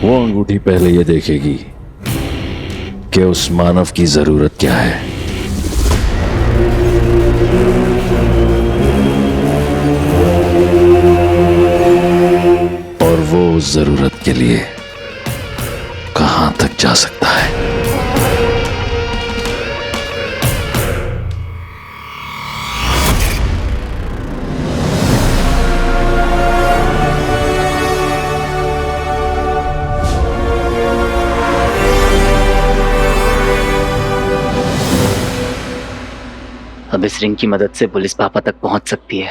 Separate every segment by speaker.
Speaker 1: वो अंगूठी पहले ये देखेगी कि उस मानव की जरूरत क्या है। और वो उस जरूरत के लिए कहां तक जा सकता है।
Speaker 2: अब इस रिंग की मदद से पुलिस पापा तक पहुंच सकती है।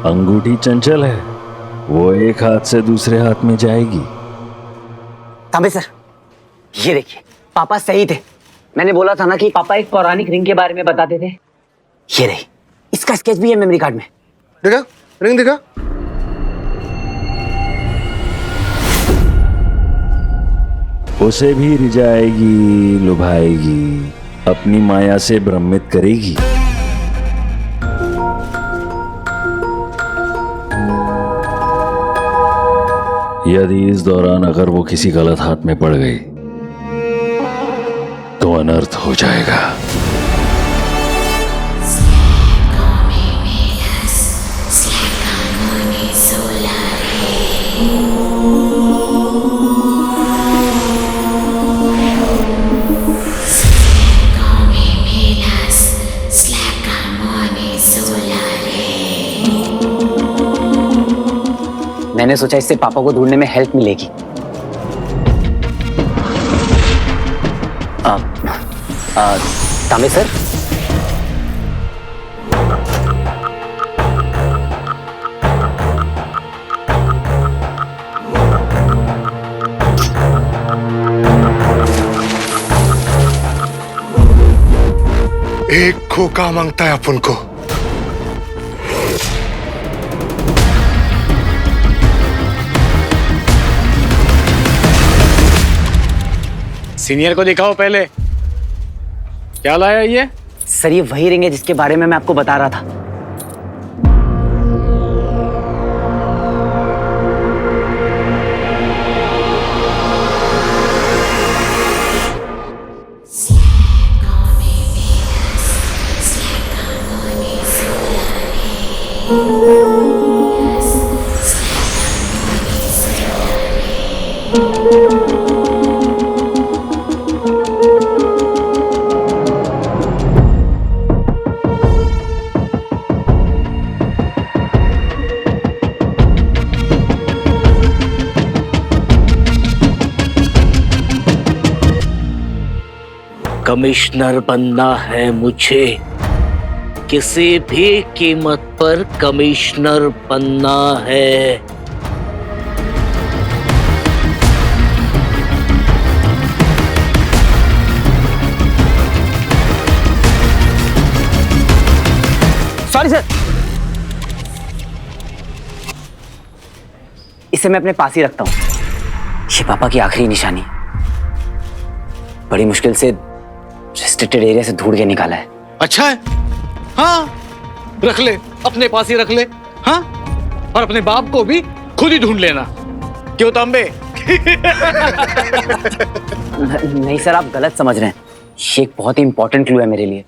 Speaker 1: अंगूठी चंचल है, वो एक हाथ से दूसरे हाथ में जाएगी।
Speaker 3: तांबे सर, ये देखिए, पापा सही थे। मैंने बोला था ना कि पापा एक पौराणिक रिंग के बारे में बताते थे। ये रही, इसका स्केच भी है मेमोरी कार्ड में।
Speaker 4: देखा, रिंग देखा।
Speaker 1: उसे भी रिझाएगी, लुभाएगी, अपनी माया से भ्रमित करेगी। यदि इस दौरान अगर वो किसी गलत हाथ में पड़ गई तो अनर्थ हो जाएगा।
Speaker 3: मैंने सोचा इससे पापा को ढूंढने में हेल्प मिलेगी। तांबे सर,
Speaker 4: एक खोका मांगता है अपन को।
Speaker 5: सीनियर को दिखाओ पहले, क्या लाया ये?
Speaker 3: सर ये वही रिंग है जिसके बारे में मैं आपको बता रहा था।
Speaker 6: कमिश्नर बनना है मुझे, किसी भी कीमत पर कमिश्नर बनना है।
Speaker 3: सॉरी सर, इसे मैं अपने पास ही रखता हूं। ये पापा की आखिरी निशानी, बड़ी मुश्किल से रेस्ट्रिक्टेड एरिया से ढूंढ के निकाला है।
Speaker 5: अच्छा है, हाँ रख ले, अपने पास ही रख ले। हाँ, और अपने बाप को भी खुद ही ढूंढ लेना। क्यों तांबे?
Speaker 3: नहीं सर, आप गलत समझ रहे हैं। ये एक बहुत ही इंपॉर्टेंट क्लू है मेरे लिए।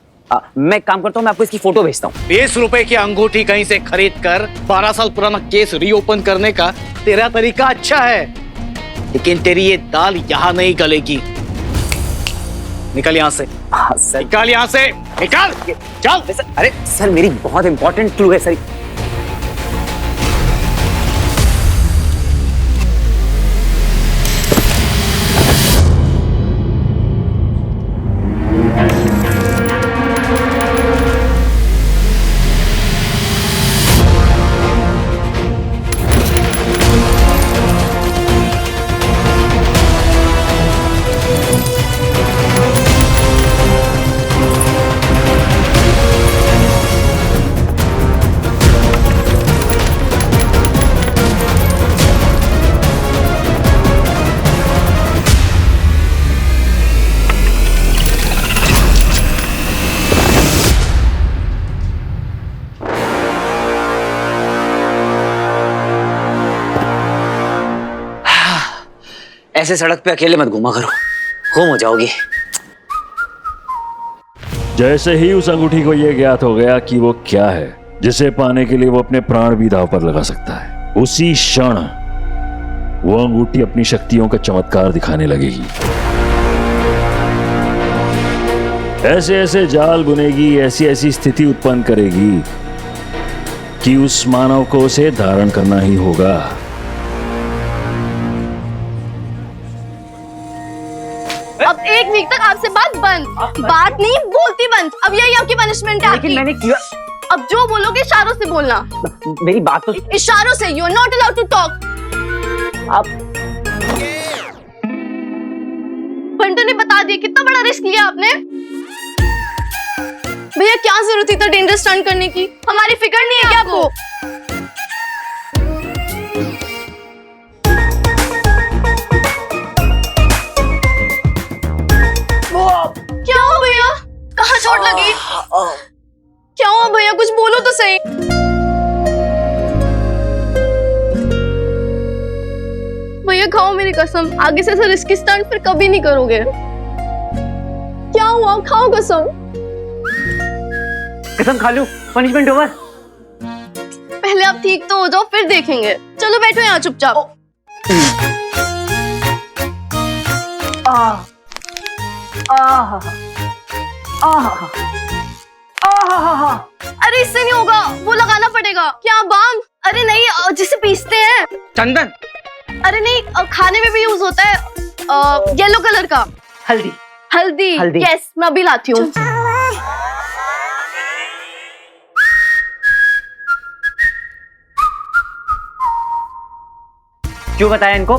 Speaker 3: मैं एक काम करता हूँ, मैं आपको इसकी फोटो भेजता हूँ।
Speaker 5: 20 रुपए की अंगूठी कहीं से खरीद कर 12 साल पुराना केस रीओपन करने का तेरा तरीका अच्छा है, लेकिन तेरी ये दाल यहाँ नहीं गलेगी। निकल यहाँ से।
Speaker 3: हाँ सर।
Speaker 5: निकाल यहाँ से, निकाल, चल।
Speaker 3: अरे सर, मेरी बहुत इंपॉर्टेंट क्लू है सर। ऐसे सड़क पे अकेले मत घूमा करो, गुम हो जाओगी।
Speaker 1: जैसे ही उस अंगूठी को यह ज्ञात हो गया कि वो क्या है जिसे पाने के लिए वो अपने प्राण भी दांव पर लगा सकता है, उसी क्षण वो अंगूठी अपनी शक्तियों का चमत्कार दिखाने लगेगी। ऐसे ऐसे जाल बुनेगी, ऐसी ऐसी स्थिति उत्पन्न करेगी कि उस मानव को उसे धारण करना ही होगा।
Speaker 7: अब 1 वीक तक आपसे बात बंद, बात नहीं बोलती बंद। अब यही आपकी पनिशमेंट है।
Speaker 3: लेकिन मैंने किया।
Speaker 7: अब जो बोलोगे इशारों से बोलना।
Speaker 3: मेरी बात तो
Speaker 7: इशारों से। You are not allowed to talk.
Speaker 3: आप
Speaker 7: बंटू ने बता दिया, कितना बड़ा रिस्क लिया आपने। भैया क्या जरूरत थी इतना डेंजरस स्टंट करने की? हमारी फिक्र नहीं है क्या आपको? क्या हुआ भैया? कहाँ चोट लगी? क्या हुआ भैया? कुछ बोलो तो सही। भैया खाओ मेरी कसम, आगे से ऐसा रिस्की स्टंट फिर कभी नहीं करोगे। क्या हुआ? खाओ कसम।
Speaker 3: कसम खा लूं, पनिशमेंट ओवर।
Speaker 7: पहले आप ठीक तो हो जाओ, फिर देखेंगे। चलो बैठो यहाँ चुपचाप। अरे इससे नहीं होगा, वो लगाना पड़ेगा। क्या बाम? अरे नहीं, जिसे पीसते हैं।
Speaker 3: चंदन।
Speaker 7: अरे नहीं, खाने में भी यूज होता है, येलो कलर का।
Speaker 3: हल्दी।
Speaker 7: हल्दी।
Speaker 3: हल्दी।
Speaker 7: यस, मैं अभी लाती हूँ।
Speaker 3: क्यों बताया इनको?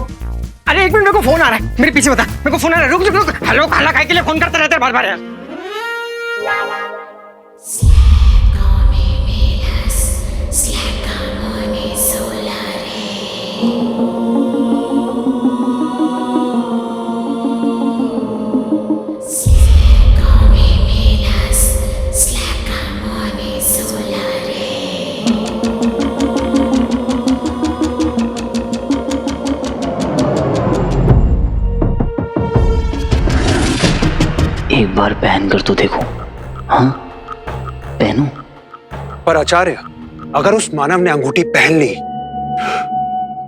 Speaker 8: अरे 1 मिनट, मेरे को फोन आ रहा है, मेरे पीछे बता। मेरे को फोन आ रहा है, रुक रुक रुक। हेलो, खाना खाए के लिए फोन करते रहते हैं बार बार यार।
Speaker 2: एक बार पहन कर तो देखो। हाँ, पहनो।
Speaker 4: पर आचार्य, अगर उस मानव ने अंगूठी पहन ली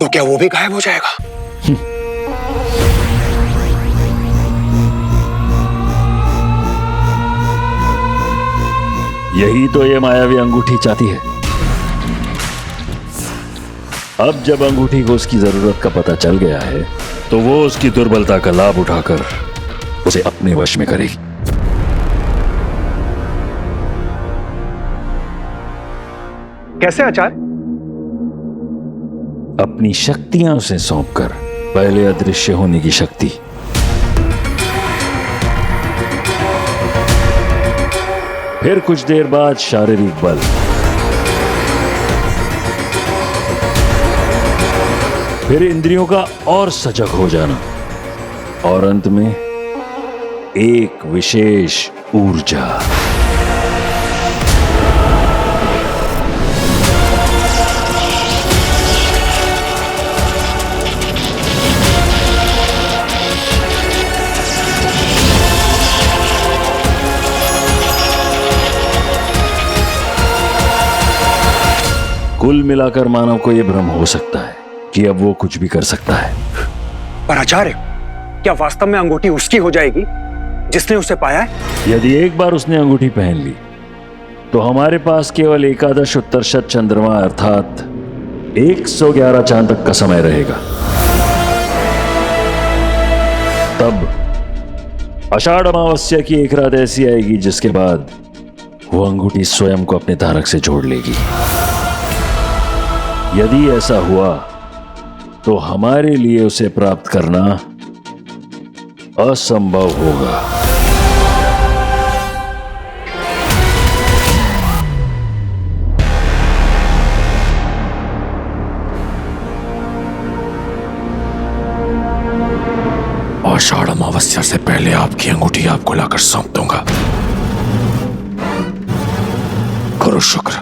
Speaker 4: तो क्या वो भी गायब हो जाएगा?
Speaker 1: यही तो ये मायावी अंगूठी चाहती है। अब जब अंगूठी को उसकी जरूरत का पता चल गया है तो वो उसकी दुर्बलता का लाभ उठाकर उसे अपने वश में करेगी।
Speaker 4: कैसे आचार्य?
Speaker 1: अपनी शक्तियां उसे सौंपकर। पहले अदृश्य होने की शक्ति, फिर कुछ देर बाद शारीरिक बल, फिर इंद्रियों का और सजग हो जाना, और अंत में एक विशेष ऊर्जा। कुल मिलाकर मानव को यह भ्रम हो सकता है कि अब वो कुछ भी कर सकता है।
Speaker 4: पर आचार्य, क्या वास्तव में अंगूठी उसकी हो जाएगी जिसने उसे पाया है?
Speaker 1: यदि एक बार उसने अंगूठी पहन ली तो हमारे पास केवल एकादश उत्तरशत चंद्रमा अर्थात 111 चांद तक का समय रहेगा। तब आषाढ़ अमावस्या की एक रात ऐसी आएगी जिसके बाद वो अंगूठी स्वयं को अपने धारक से जोड़ लेगी। यदि ऐसा हुआ तो हमारे लिए उसे प्राप्त करना असंभव होगा।
Speaker 4: आषाढ़ अमावस्या से पहले आपकी अंगूठी आपको लाकर सौंप दूंगा। करो शुक्र।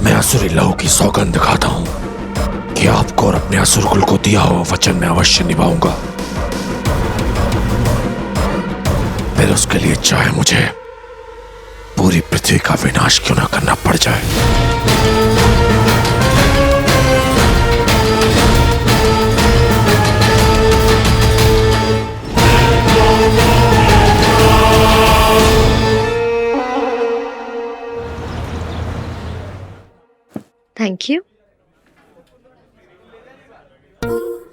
Speaker 4: मैं असुरी लहू की सौगंध खाता हूं।
Speaker 9: कि आपको और अपने असुरकुल को दिया हुआ वचन मैं अवश्य निभाऊंगा, फिर उसके लिए चाहे मुझे पूरी पृथ्वी का विनाश क्यों ना करना पड़ जाए।
Speaker 10: Thank you.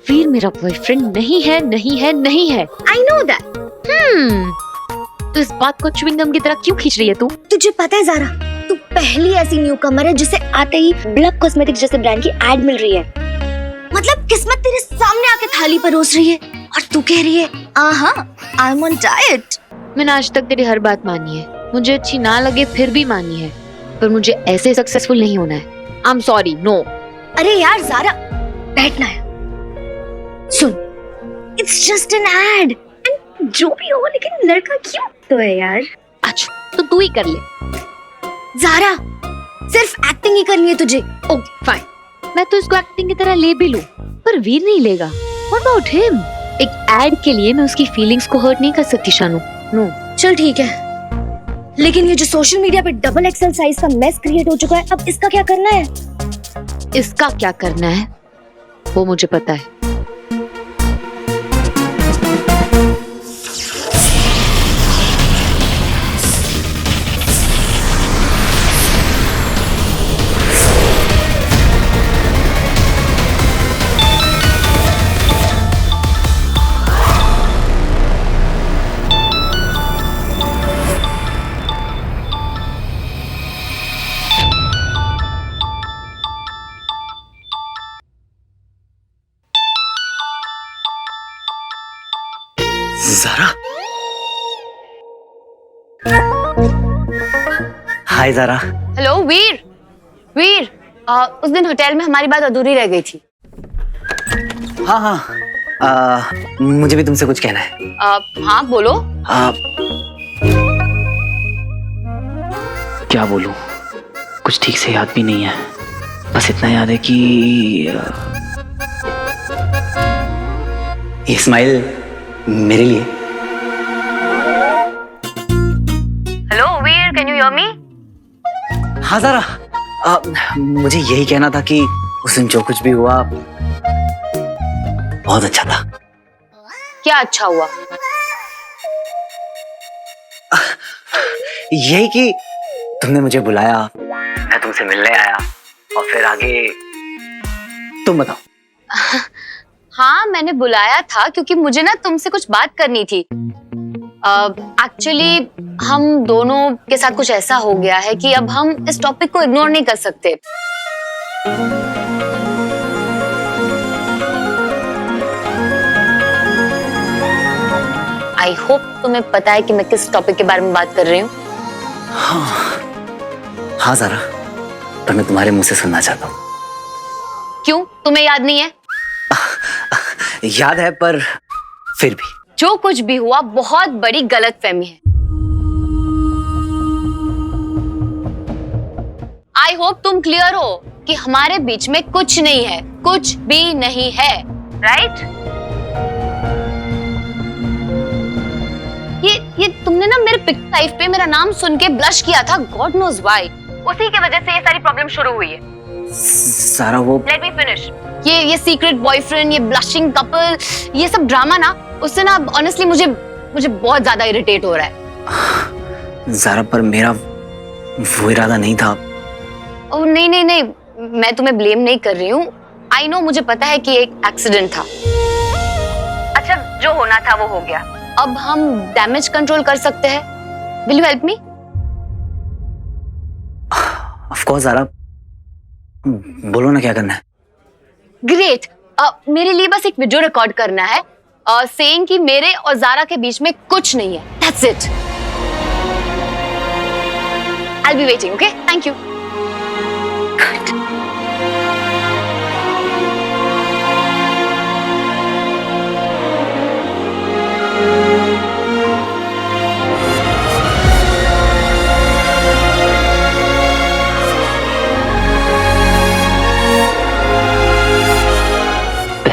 Speaker 10: वीर मेरा बॉयफ्रेंड नहीं है, नहीं है, नहीं है। I know that. तो इस बात को च्युइंगम की तरह क्यों खींच रही है तू?
Speaker 11: तुझे पता है जारा, तू पहली ऐसी न्यू कमर है जिसे आते ही ब्लक कॉस्मेटिक जैसे ब्रांड की एड मिल रही है। मतलब किस्मत तेरे सामने आके थाली परोस रही है और तू कह रही है आई एम ऑन डाइट।
Speaker 10: मैंने आज तक तेरी हर बात मानी है, मुझे अच्छी ना लगे फिर भी मानी है, पर मुझे ऐसे सक्सेसफुल नहीं होना है। I am sorry, no.
Speaker 11: अरे यार जारा, बैठना है। सुन, इट्स जस्ट एन एड, जो भी हो, लेकिन लड़का क्यों तो है यार।
Speaker 10: अच्छा तो तू ही कर ले।
Speaker 11: जारा, सिर्फ एक्टिंग ही करनी है तुझे।
Speaker 10: ओह फाइन, मैं तो इसको एक्टिंग की तरह ले भी लूं, पर वीर नहीं लेगा। What about him? एक एड के लिए मैं उसकी फीलिंग्स को हर्ट नहीं कर सकती शानू। नो।
Speaker 11: चल ठीक है, लेकिन ये जो सोशल मीडिया पे डबल एक्सेल साइज का मेस क्रिएट हो चुका है, अब इसका क्या करना है?
Speaker 10: इसका क्या करना है वो मुझे पता है।
Speaker 3: जारा, हाय जारा।
Speaker 7: हेलो वीर। वीर, उस दिन होटल में हमारी बात अधूरी रह गई थी।
Speaker 3: हाँ, मुझे भी तुमसे कुछ कहना है।
Speaker 7: हाँ बोलो।
Speaker 2: क्या बोलूं, कुछ ठीक से याद भी नहीं है। बस इतना याद है कि ये स्माइल मेरे लिए।
Speaker 7: Hello Veer, can you hear me?
Speaker 3: हाँ जारा, मुझे यही कहना था कि उस दिन जो कुछ भी हुआ बहुत अच्छा था।
Speaker 7: क्या अच्छा हुआ?
Speaker 3: यही कि तुमने मुझे बुलाया, मैं तुमसे मिलने आया, और फिर आगे तुम बताओ।
Speaker 7: हाँ मैंने बुलाया था क्योंकि मुझे ना तुमसे कुछ बात करनी थी। एक्चुअली हम दोनों के साथ कुछ ऐसा हो गया है कि अब हम इस टॉपिक को इग्नोर नहीं कर सकते। आई होप तुम्हें पता है कि मैं किस टॉपिक के बारे में बात कर रही हूँ।
Speaker 3: हाँ जारा, पर मैं तुम्हारे मुंह से सुनना चाहता हूँ।
Speaker 7: क्यों, तुम्हें याद नहीं है?
Speaker 3: याद है, पर फिर भी
Speaker 7: जो कुछ भी हुआ बहुत बड़ी गलतफहमी है। आई होप तुम क्लियर हो कि हमारे बीच में कुछ नहीं है, कुछ भी नहीं है, राइट? ये तुमने ना मेरे पिक लाइफ पे मेरा नाम सुन के ब्लश किया था, गॉड नोज व्हाई। उसी की वजह से ये सारी प्रॉब्लम शुरू हुई है।
Speaker 3: सारा वो
Speaker 7: लेट मी फिनिश। ये सीक्रेट बॉयफ्रेंड, ये ब्लशिंग कपल, ये सब ड्रामा ना, उससे ना ऑनेस्टली मुझे बहुत ज्यादा इरिटेट हो रहा है।
Speaker 3: जारा, पर मेरा वो इरादा नहीं था।
Speaker 7: ओह नहीं, मैं तुम्हें ब्लेम नहीं कर रही हूँ। आई नो, मुझे पता है कि एक एक्सीडेंट था। अच्छा, जो होना था वो हो गया। अब हम डैमेज कंट्रोल कर सकते हैं। Will you help me?
Speaker 3: Of course Zara, बोलो ना क्या करना है।
Speaker 7: ग्रेट। मेरे लिए बस एक वीडियो रिकॉर्ड करना है सेइंग कि मेरे और जारा के बीच में कुछ नहीं है। That's it. I will be waiting, okay? Thank you.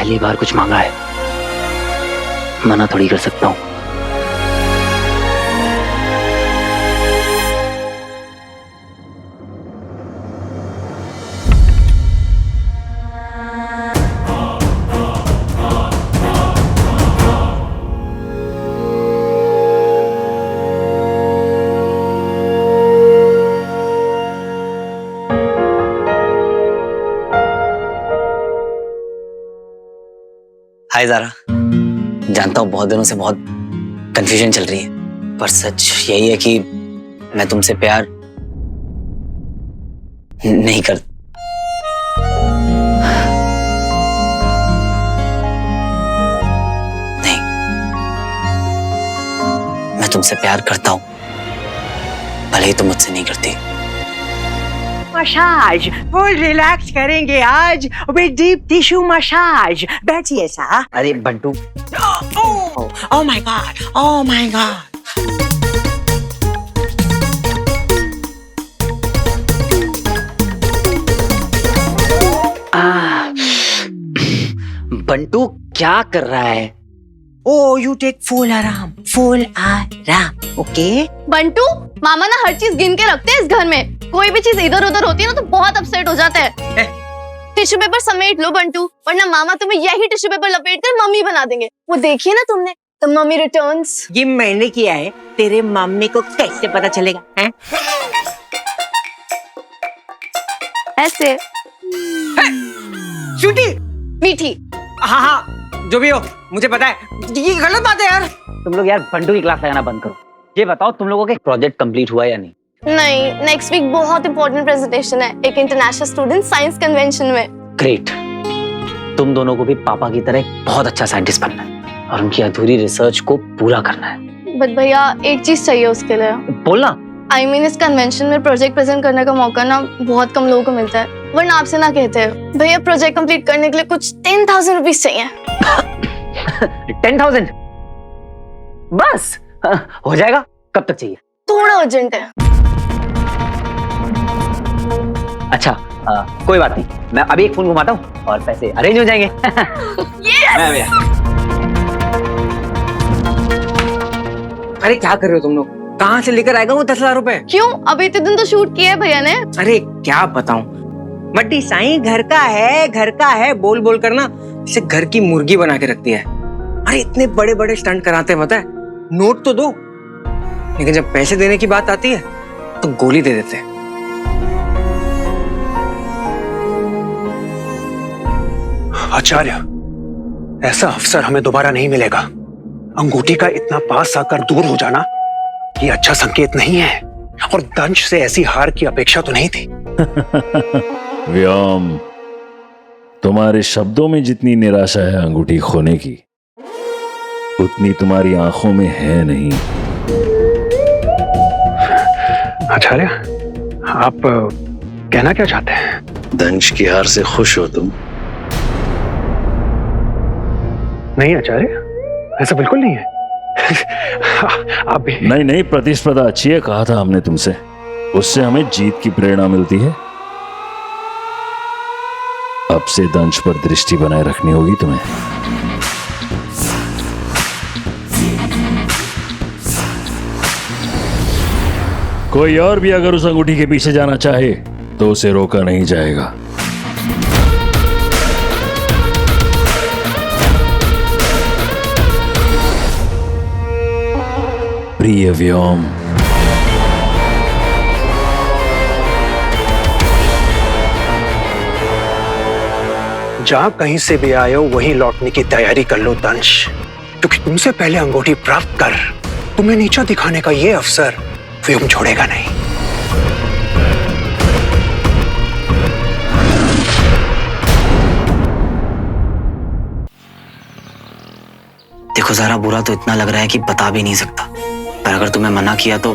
Speaker 2: पहली बार कुछ मांगा है, मना थोड़ी कर सकता हूं। हाय ज़ारा, जानता हूँ बहुत दिनों से बहुत कंफ्यूजन चल रही है, पर सच यही है कि मैं तुमसे प्यार नहीं कर। नहीं, मैं तुमसे प्यार करता हूँ, भले ही तुम मुझसे नहीं करती।
Speaker 8: मसाज फुल रिलैक्स करेंगे आज विद डीप टिश्यू मसाज। बैठिए सा।
Speaker 3: अरे Bantu,
Speaker 8: oh my God, oh my God.
Speaker 3: Bantu क्या कर रहा है?
Speaker 8: Oh, you take full आराम, full आराम, ओके?
Speaker 7: बंटू, मामा ना हर चीज गिन के रखते हैं इस घर में। कोई भी चीज इधर उधर होती है ना तो बहुत अपसेट हो जाता है। टिश्यू पेपर समेट लो बंटू, वरना मामा तुम्हें यही टिश्यू पेपर लपेट कर मम्मी बना देंगे। वो देखिए ना तुमने, द मम्मी रिटर्न्स।
Speaker 8: ये मैंने किया है, तेरे मम्मी को कैसे पता चलेगा? हैं?
Speaker 7: ऐसे
Speaker 8: स्वीटी,
Speaker 7: मीठी।
Speaker 8: हाँ हाँ, जो भी हो, मुझे पता है ये गलत बात है यार।
Speaker 3: तुम लोग यार बंटू की क्लास लगाना बंद करो। ये बताओ तुम लोगों के प्रोजेक्ट कंप्लीट हुआ या नहीं?
Speaker 7: नहीं, नेक्स्ट वीक बहुत इंपॉर्टेंट प्रेजेंटेशन है एक इंटरनेशनल स्टूडेंट साइंस कन्वेंशन में।
Speaker 3: ग्रेट। तुम दोनों को भी पापा की तरह एक बहुत अच्छा साइंटिस्ट बनना है और उनकी अधूरी रिसर्च को पूरा करना है।
Speaker 7: बट भैया एक चीज चाहिए उसके लिए।
Speaker 3: बोलना।
Speaker 7: I mean, इस कन्वेंशन में प्रोजेक्ट प्रेजेंट करने का मौका ना बहुत कम लोगों को मिलता है, वरना आपसे ना कहते हैं भैया प्रोजेक्ट कंप्लीट करने के लिए कुछ 10,000 रुपीज चाहिए।
Speaker 3: 10,000 बस? हो जाएगा। कब तक चाहिए?
Speaker 7: थोड़ा अर्जेंट है।
Speaker 3: अच्छा, कोई बात नहीं, मैं अभी एक फोन घुमाता हूँ और पैसे अरेंज हो जाएंगे।
Speaker 7: yes!
Speaker 8: अरे क्या कर रहे हो तुम लोग? कहाँ से लेकर आएगा वो 10,000 रुपए?
Speaker 7: क्यों? अभी इतने दिन तो शूट किया है भैया ने।
Speaker 8: अरे क्या बताऊं, मट्टी साईं घर का है बोल बोल कर ना इसे घर की मुर्गी बना के रखती है। अरे इतने बड़े बड़े स्टंट कराते हैं, पता है? नोट तो दो, लेकिन जब पैसे देने की बात आती है तो गोली दे देते हैं।
Speaker 4: आचार्य, ऐसा अवसर हमें दोबारा नहीं मिलेगा। अंगूठी का इतना पास आकर दूर हो जाना ये अच्छा संकेत नहीं है, और दंश से ऐसी हार की अपेक्षा तो नहीं थी।
Speaker 1: व्योम, तुम्हारे शब्दों में जितनी निराशा है अंगूठी खोने की, उतनी तुम्हारी आंखों में है नहीं।
Speaker 4: आचार्य, आप कहना क्या चाहते हैं?
Speaker 9: दंश की हार से खुश हो तुम?
Speaker 4: नहीं आचार्य, ऐसा बिल्कुल नहीं है। आप भी
Speaker 1: नहीं, प्रतिस्पर्धा अच्छी है, कहा था हमने तुमसे, उससे हमें जीत की प्रेरणा मिलती है। अब से दंश पर दृष्टि बनाए रखनी होगी तुम्हें। कोई और भी अगर उस अंगूठी के पीछे जाना चाहे तो उसे रोका नहीं जाएगा। प्रिय व्योम,
Speaker 4: जहां कहीं से भी आए हो वहीं लौटने की तैयारी कर लो दंश, क्योंकि तुमसे पहले अंगूठी प्राप्त कर तुम्हें नीचा दिखाने का ये अवसर व्योम छोड़ेगा नहीं।
Speaker 2: देखो ज़ारा, बुरा तो इतना लग रहा है कि बता भी नहीं सकता, पर अगर तुम्हें मना किया तो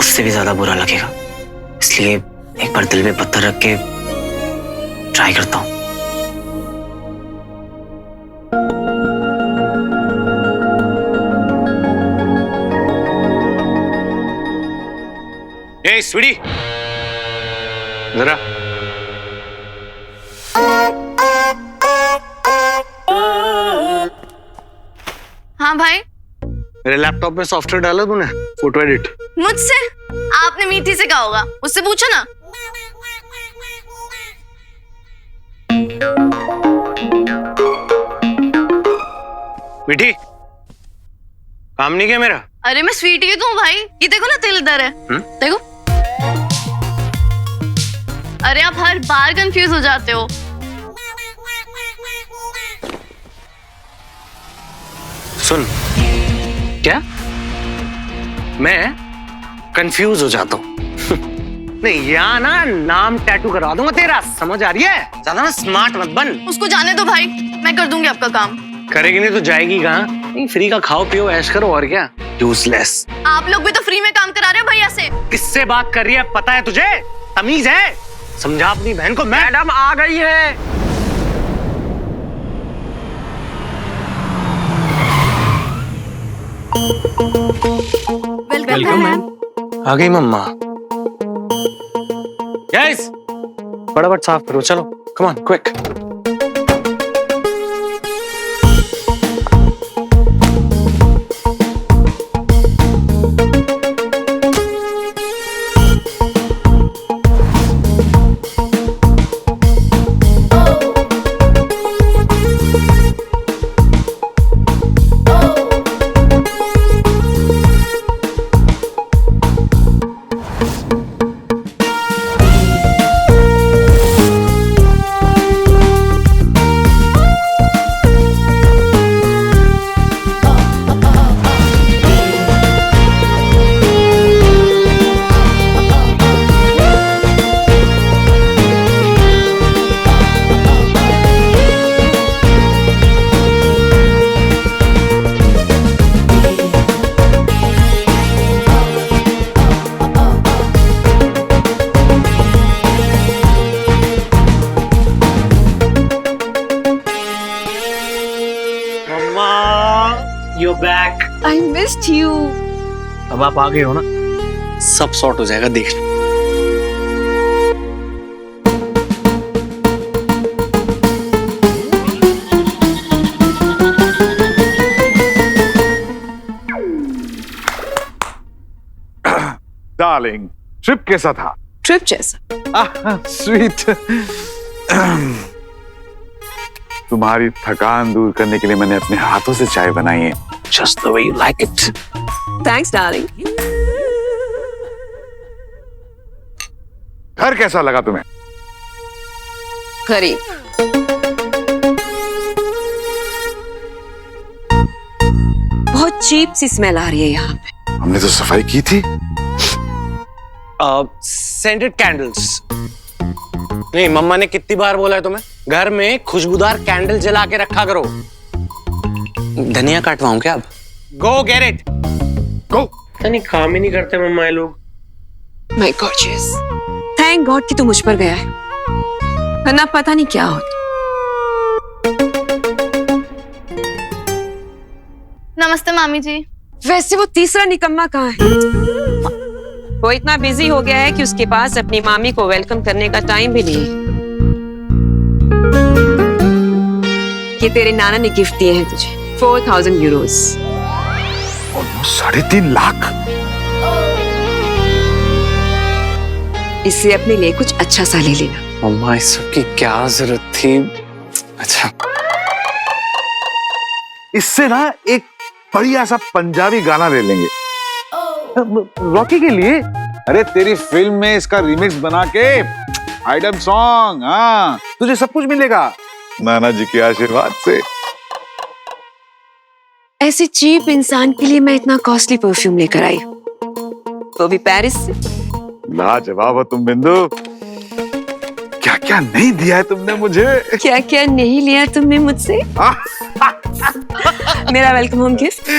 Speaker 2: उससे भी ज्यादा बुरा लगेगा, इसलिए एक बार दिल में पत्थर रख के ट्राई करता हूं।
Speaker 5: ए स्वीटी, जरा मेरे लैपटॉप में सॉफ्टवेयर डाला तूने फोटो एडिट?
Speaker 7: मुझसे? आपने मीठी से कहा होगा, उससे पूछो ना।
Speaker 5: मीठी, काम नहीं किया मेरा?
Speaker 7: अरे मैं स्वीटी तो हूँ भाई, ये देखो ना तिल इधर है। देखो। अरे आप हर बार कंफ्यूज हो जाते हो।
Speaker 5: सुन, क्या मैं कंफ्यूज हो जाता हूँ? नहीं, यहाँ ना नाम टैटू करवा दूंगा तेरा, समझ आ रही है? ज्यादा ना स्मार्ट मत बन।
Speaker 7: उसको जाने दो भाई, मैं कर दूंगी आपका काम।
Speaker 5: करेगी नहीं तो जाएगी कहाँ? नहीं, फ्री का खाओ पियो ऐश करो, और क्या। यूजलेस।
Speaker 7: आप लोग भी तो फ्री में काम करा रहे हो भैया से।
Speaker 5: किससे बात कर रही है पता है तुझे? तमीज है? समझा अपनी बहन को। मैडम आ गई है।
Speaker 7: Welcome ma'am.
Speaker 5: आ गई मम्मा। गाइस, फटाफट साफ करो, चलो come on quick. You're back.
Speaker 10: I missed you.
Speaker 5: अब आप आ गए हो ना, सब सॉर्ट हो जाएगा, देख लो।
Speaker 9: डार्लिंग, ट्रिप कैसा था?
Speaker 8: ट्रिप जैसा।
Speaker 9: स्वीट। तुम्हारी थकान दूर करने के लिए मैंने अपने हाथों से चाय बनाई है, just the way you like it.
Speaker 8: Thanks darling.
Speaker 9: घर कैसा लगा तुम्हें?
Speaker 8: गरीब। बहुत चीप सी स्मेल आ रही है यहाँ पे।
Speaker 9: हमने तो सफाई की थी।
Speaker 5: Scented candles. नहीं, मम्मा ने कितनी बार बोला है तुम्हें, घर में खुशबूदार कैंडल जला के रखा करो।
Speaker 2: धनिया काटवाऊं क्या अब?
Speaker 5: Go get it.
Speaker 9: गो।
Speaker 5: नहीं, काम ही नहीं करते मम्मा ये लोग।
Speaker 8: माय गॉर्जियस, थैंक गॉड कि तू मुझ पर गया है, वरना पता नहीं क्या होता।
Speaker 7: नमस्ते मामी जी।
Speaker 8: वैसे वो तीसरा निकम्मा कहाँ है? वो इतना बिजी हो गया है कि उसके पास अपनी मामी को वेलकम करने का टाइम भी नहीं है। ये तेरे नाना ने गिफ्ट दिए हैं तुझे, 4000 यूरोस।
Speaker 9: ऑलमोस्ट 3.5 लाख।
Speaker 8: इससे अपने लिए कुछ अच्छा सा ले लेना।
Speaker 5: मम्मा, इस सब की क्या जरूरत थी? अच्छा,
Speaker 9: इससे ना एक बढ़िया सा पंजाबी गाना ले लेंगे रॉकी के लिए। अरे तेरी फिल्म में इसका रीमिक्स बना के आइटम सॉन्ग। हाँ, तुझे सब कुछ मिलेगा नाना जी के आशीर्वाद से।
Speaker 8: ऐसे चीप इंसान के लिए मैं इतना कॉस्टली परफ्यूम लेकर आई, वो भी पेरिस से।
Speaker 9: लाजवाब हो तुम बिंदु, क्या क्या नहीं दिया है तुमने मुझे।
Speaker 8: क्या क्या नहीं लिया तुमने मुझसे। मेरा welcome home gift.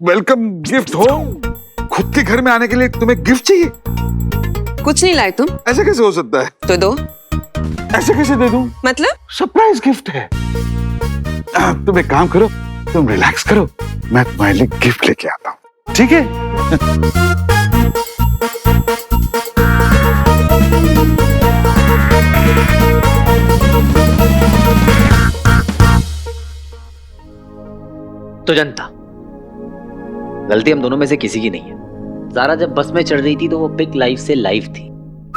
Speaker 9: Welcome gift हो? खुद के घर में आने के लिए तुम्हें गिफ्ट चाहिए?
Speaker 8: कुछ नहीं लाए तुम?
Speaker 9: ऐसे कैसे हो सकता है?
Speaker 8: तो दो।
Speaker 9: ऐसे कैसे दे दूं?
Speaker 8: मतलब?
Speaker 9: सरप्राइज गिफ्ट है। तुम एक काम करो, तुम रिलैक्स करो, मैं तुम्हारे लिए गिफ्ट लेके आता हूँ, ठीक है?
Speaker 5: तो जनता। गलती हम दोनों में से किसी की नहीं है। ज़ारा जब बस में चढ़ रही थी तो वो पिक लाइव से लाइव थी।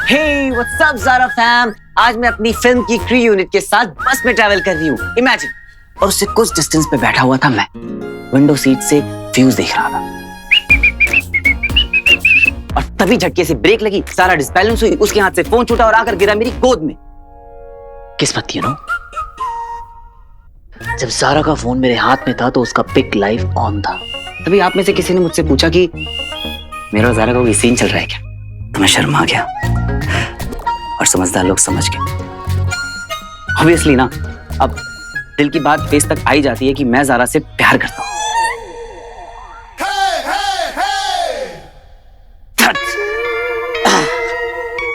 Speaker 3: Hey what's up Zara fam, आज मैं अपनी फिल्म की क्रू यूनिट के साथ बस में ट्रैवल कर रही हूँ। इमेजिन, और उससे कुछ डिस्टेंस पे बैठा हुआ था मैं, विंडो सीट से व्यूज देख रहा था, और तभी झटके से ब्रेक लगी, ज़ारा डिसबैलेंस हुई, उसके हाथ से फोन छूटा और आकर गिरा मेरी गोद में।
Speaker 5: किस्मत थी ना, जब ज़ारा का फोन मेरे हाथ में था तो उसका पिक लाइव ऑन था।
Speaker 3: तभी आप में से किसी ने मुझसे पूछा कि मेरा और ज़ारा का कोई सीन चल रहा है क्या, तो मैं शर्मा गया और समझदार लोग समझ गए। ऑब्वियसली ना, अब दिल की बात फेस तक आई जाती है कि मैं ज़ारा से प्यार करता हूँ।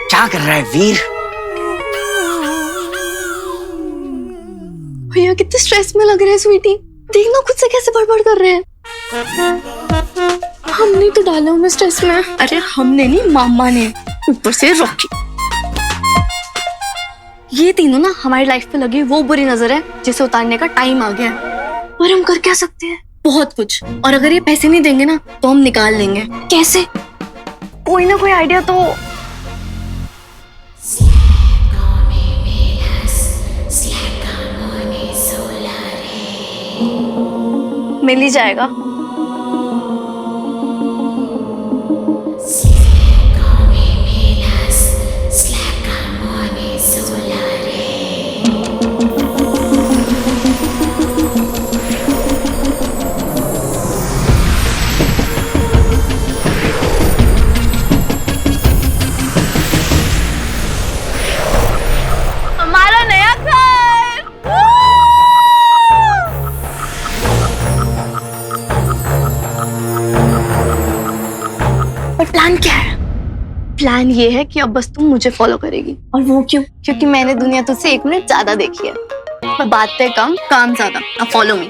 Speaker 3: क्या कर रहा है वीर?
Speaker 11: भैया कितने स्ट्रेस में लग रहे हैं स्वीटी, देखना खुद से कैसे बड़बड़ कर रहे हैं। हमने तो डाला हमें स्ट्रेस में। अरे हमने नहीं, मामा ने, ऊपर से रॉकी। ये तीनों ना हमारी लाइफ पे लगी वो बुरी नजर है जिसे उतारने का टाइम आ गया है। पर हम कर क्या सकते हैं? बहुत कुछ। और अगर ये पैसे नहीं देंगे ना तो हम निकाल लेंगे। कैसे? कोई ना कोई आइडिया तो मिल ही जाएगा। हमारा नया घर। पर प्लान क्या है? प्लान ये है कि अब बस तुम मुझे फॉलो करेगी। और वो क्यों? क्योंकि मैंने दुनिया तुझसे 1 मिनट ज्यादा देखी है। पर बातें कम, काम ज्यादा। अब फॉलो मी।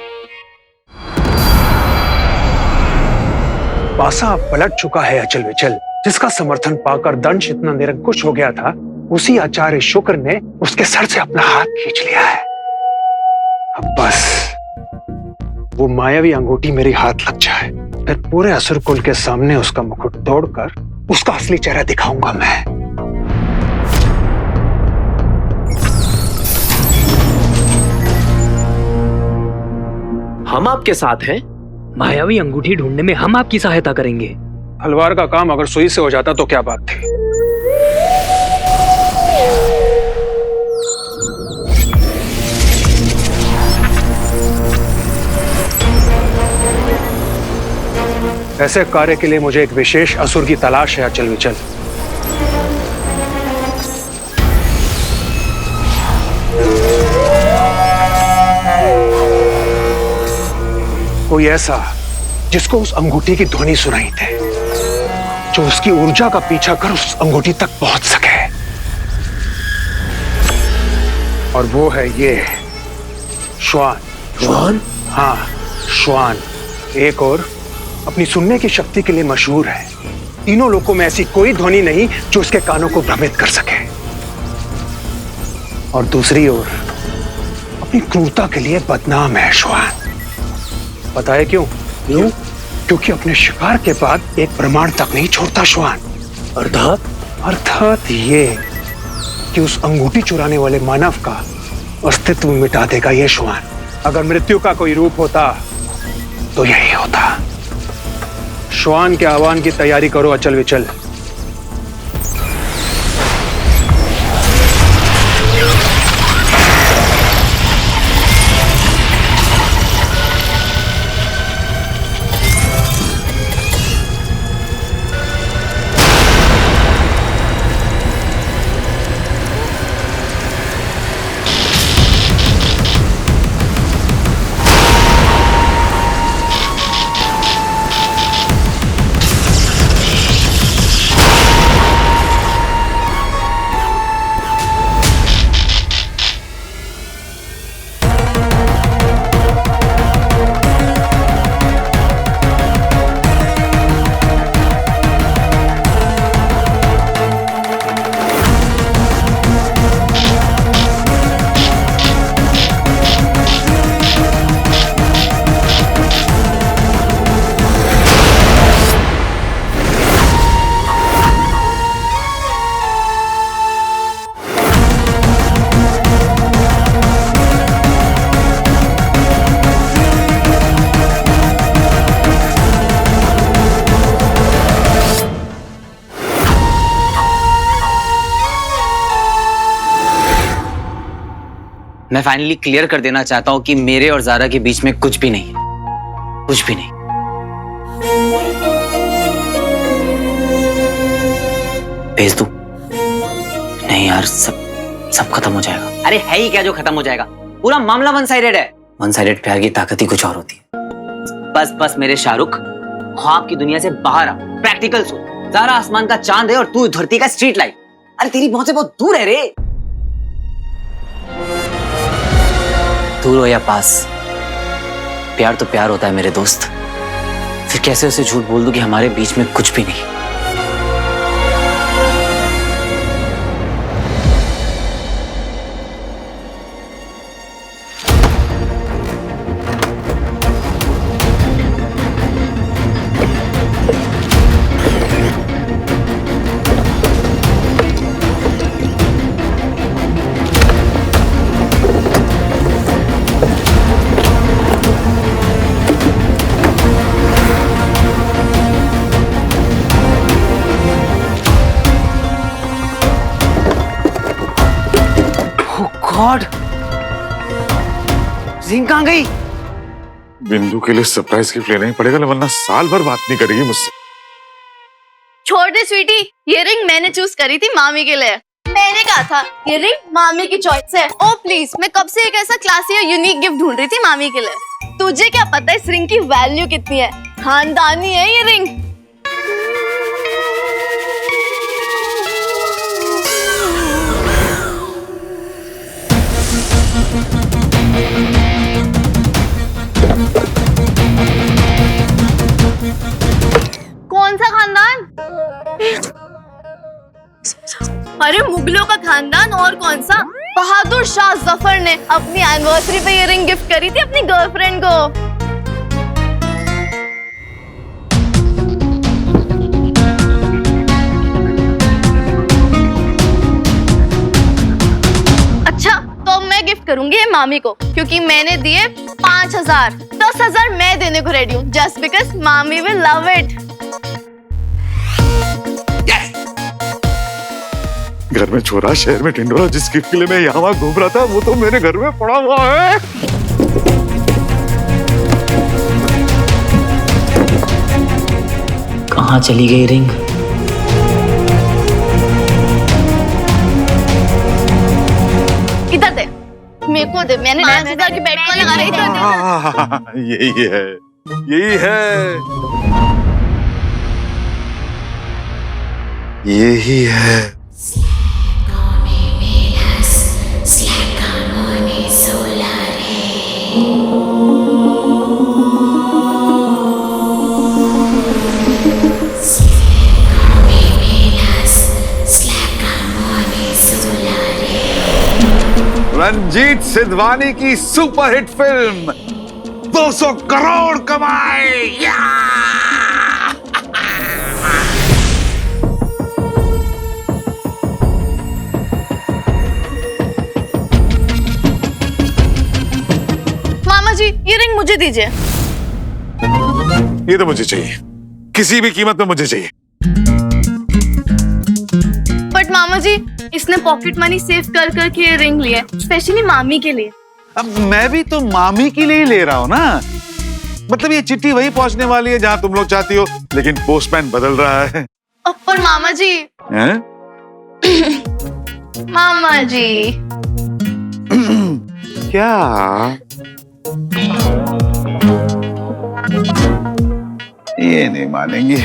Speaker 4: पासा पलट चुका है अचल विचल, जिसका समर्थन पाकर दंश इतना निरंकुश हो गया था, उसी आचार्य शुक्र ने उसके सर से अपना हाथ खींच लिया है। अब बस वो मायावी अंगूठी मेरे हाथ लग जाए, फिर पूरे असुर कुल के सामने उसका मुकुट तोड़कर उसका असली चेहरा दिखाऊंगा मैं।
Speaker 12: हम आपके साथ हैं। मायावी अंगूठी ढूंढने में हम आपकी सहायता करेंगे।
Speaker 4: हलवार का काम अगर सुई से हो जाता तो क्या बात थी। ऐसे कार्य के लिए मुझे एक विशेष असुर की तलाश है अचल विचल। कोई ऐसा जिसको उस अंगूठी की ध्वनि सुनाई दे, जो उसकी ऊर्जा का पीछा कर उस अंगूठी तक पहुंच सके। और वो है ये श्वान।
Speaker 12: श्वान?
Speaker 4: हाँ, श्वान। एक और अपनी सुनने की शक्ति के लिए मशहूर है। तीनों लोगों में ऐसी कोई ध्वनि नहीं जो उसके कानों को भ्रमित कर सके। और दूसरी ओर अपनी क्रूरता के लिए बदनाम है श्वान। पता है क्यों?
Speaker 12: क्यों?
Speaker 4: क्योंकि अपने शिकार के बाद एक प्रमाण तक नहीं छोड़ता श्वान। अर्थात ये कि उस अंगूठी चुराने वाले मानव का अस्तित्व मिटा देगा ये श्वान। अगर मृत्यु का कोई रूप होता तो यही होता। श्वान के आह्वान की तैयारी करो अचल विचल।
Speaker 3: मैं फाइनली क्लियर कर देना चाहता हूँ कि मेरे और जारा के बीच में कुछ भी नहीं है, कुछ भी नहीं। भेज दूं? नहीं यार, सब खत्म हो जाएगा। अरे है ही क्या जो खत्म हो जाएगा? पूरा मामला वन साइडेड है। वन साइडेड प्यार की ताकत ही कुछ और होती है। बस मेरे शाहरुख, ख्वाब की दुनिया से बाहर आ, प्रैक्टिकल सोच। जारा आसमान का चांद है और तू धरती का स्ट्रीट लाइट। अरे तेरी पहुंच से बहुत दूर है रे। दूर हो या पास, प्यार तो प्यार होता है मेरे दोस्त। फिर कैसे उसे झूठ बोल दूं कि हमारे बीच में कुछ भी नहीं। गॉड, जिंक कहां गई?
Speaker 9: बिंदु के लिए सरप्राइज गिफ्ट लेना ही पड़ेगा, वरना साल भर बात नहीं करेगी मुझसे।
Speaker 7: छोड़ दे स्वीटी, ये रिंग मैंने चूज करी थी मामी के लिए। मैंने कहा था ये रिंग मामी की चॉइस है। ओ प्लीज, मैं कब से एक ऐसा क्लासी और यूनिक गिफ्ट ढूंढ रही थी मामी के लिए। तुझे क्या पता इस रिंग की वैल्यू कितनी है? खानदानी है ये रिंग। कौन सा खानदान? अरे मुगलों का खानदान, और कौन सा? बहादुर शाह जफर ने अपनी एनिवर्सरी पे ये रिंग गिफ्ट करी थी अपनी गर्लफ्रेंड को। अच्छा, तो मैं गिफ्ट करूंगी ये मामी को, क्योंकि मैंने दिए 5,000। 10,000 मैं देने को रेडी हूँ, जस्ट बिकॉज मामी विल लव इट।
Speaker 9: घर में छोरा, शहर में टिंडोरा। जिस गिफ्ट के लिए मैं यहाँ घूम रहा था वो तो मेरे घर में पड़ा हुआ है।
Speaker 3: कहाँ चली गई रिंग?
Speaker 7: इधर दे, मेरे को दे। मैंने 5,000 की बेट को लगा रही थी।
Speaker 9: यही है, यही है, यही है। रंजीत सिद्धवानी की सुपरहिट फिल्म 200 करोड़ कमाए।
Speaker 7: मामा जी, ये रिंग मुझे दीजिए।
Speaker 9: ये तो मुझे चाहिए, किसी भी कीमत में मुझे चाहिए।
Speaker 7: बट मामा जी, इसने पॉकेट मनी सेव कर करके ये रिंग लिया, स्पेशली मामी के लिए।
Speaker 9: अब मैं भी तो मामी के लिए ही ले रहा हूँ ना। मतलब ये चिट्ठी वही पहुंचने वाली है जहाँ तुम लोग चाहती हो, लेकिन पोस्टमैन बदल रहा है।
Speaker 7: पर मामा जी।
Speaker 9: हैं?
Speaker 7: मामा जी।
Speaker 9: क्या? ये नहीं मानेंगी।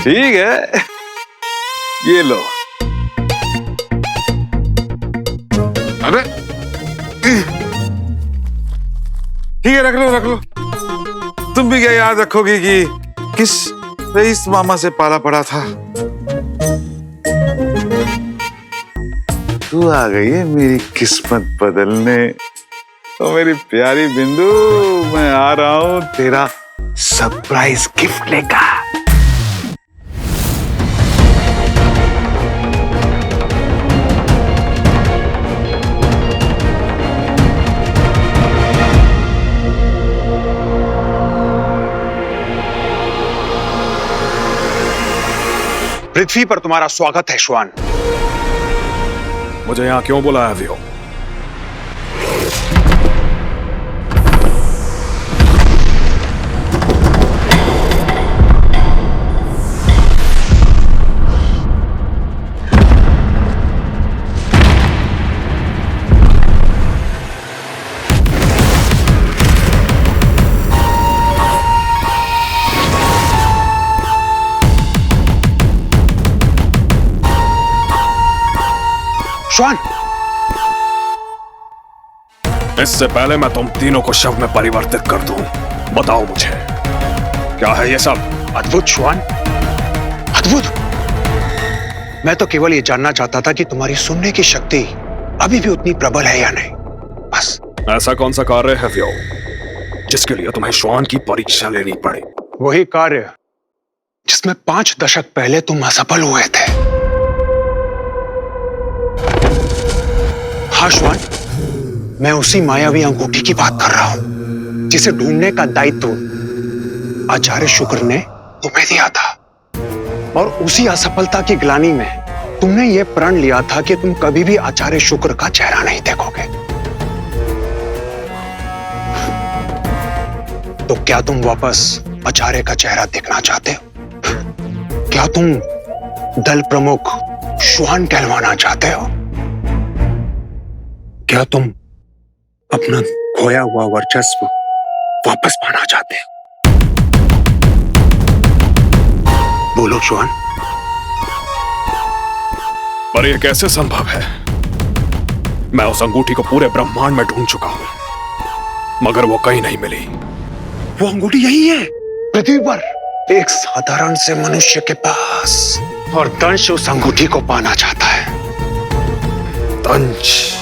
Speaker 9: ठीक है, ये लो। अरे ठीक है, रख लो रख लो। तुम भी क्या याद रखोगी कि किस रईस मामा से पाला पड़ा था? तू आ गई है मेरी किस्मत बदलने। तो मेरी प्यारी बिंदु, मैं आ रहा हूं तेरा सरप्राइज गिफ्ट लेकर।
Speaker 4: पृथ्वी पर तुम्हारा स्वागत है श्वान।
Speaker 13: मुझे यहाँ क्यों बुलाया वियो?
Speaker 4: श्वान,
Speaker 13: इससे पहले मैं तुम तीनों को शव में परिवर्तित कर दूं, बताओ मुझे क्या है ये सब?
Speaker 4: अद्भुत श्वान, अद्भुत। मैं तो केवल ये जानना चाहता था कि तुम्हारी सुनने की शक्ति अभी भी उतनी प्रबल है या नहीं, बस।
Speaker 13: ऐसा कौन सा कार्य है व्यो जिसके लिए तुम्हें श्वान की परीक्षा लेनी पड़ी?
Speaker 4: वही कार्य जिसमें 5 दशक पहले तुम असफल हुए थे। हाँ श्वान, मैं उसी मायावी अंगूठी की बात कर रहा हूं जिसे ढूंढने का दायित्व आचार्य शुक्र ने तुम्हें दिया था। और उसी असफलता की ग्लानि में तुमने यह प्रण लिया था कि तुम कभी भी आचार्य शुक्र का चेहरा नहीं देखोगे। तो क्या तुम वापस आचार्य का चेहरा देखना चाहते हो? क्या तुम दल प्रमुख श्वान कहलवाना चाहते हो? क्या तुम अपना खोया हुआ वर्चस्व वापस पाना चाहते हो? बोलो श्वान।
Speaker 13: पर यह कैसे संभव है? मैं उस अंगूठी को पूरे ब्रह्मांड में ढूंढ चुका हूं, मगर वो कहीं नहीं मिली।
Speaker 4: वो अंगूठी यही है, पृथ्वी पर, एक साधारण से मनुष्य के पास। और दंश उस अंगूठी को पाना चाहता है।
Speaker 13: दंश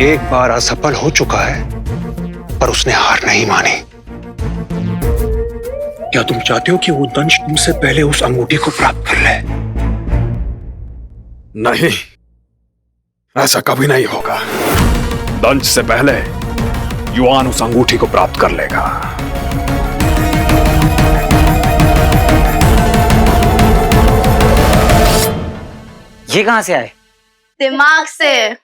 Speaker 4: एक बार असफल हो चुका है, पर उसने हार नहीं मानी। क्या तुम चाहते हो कि वो दंश तुमसे पहले उस अंगूठी को प्राप्त कर ले?
Speaker 13: नहीं, ऐसा कभी नहीं होगा। दंश से पहले युआन उस अंगूठी को प्राप्त कर लेगा।
Speaker 3: ये कहां से आए?
Speaker 11: दिमाग से।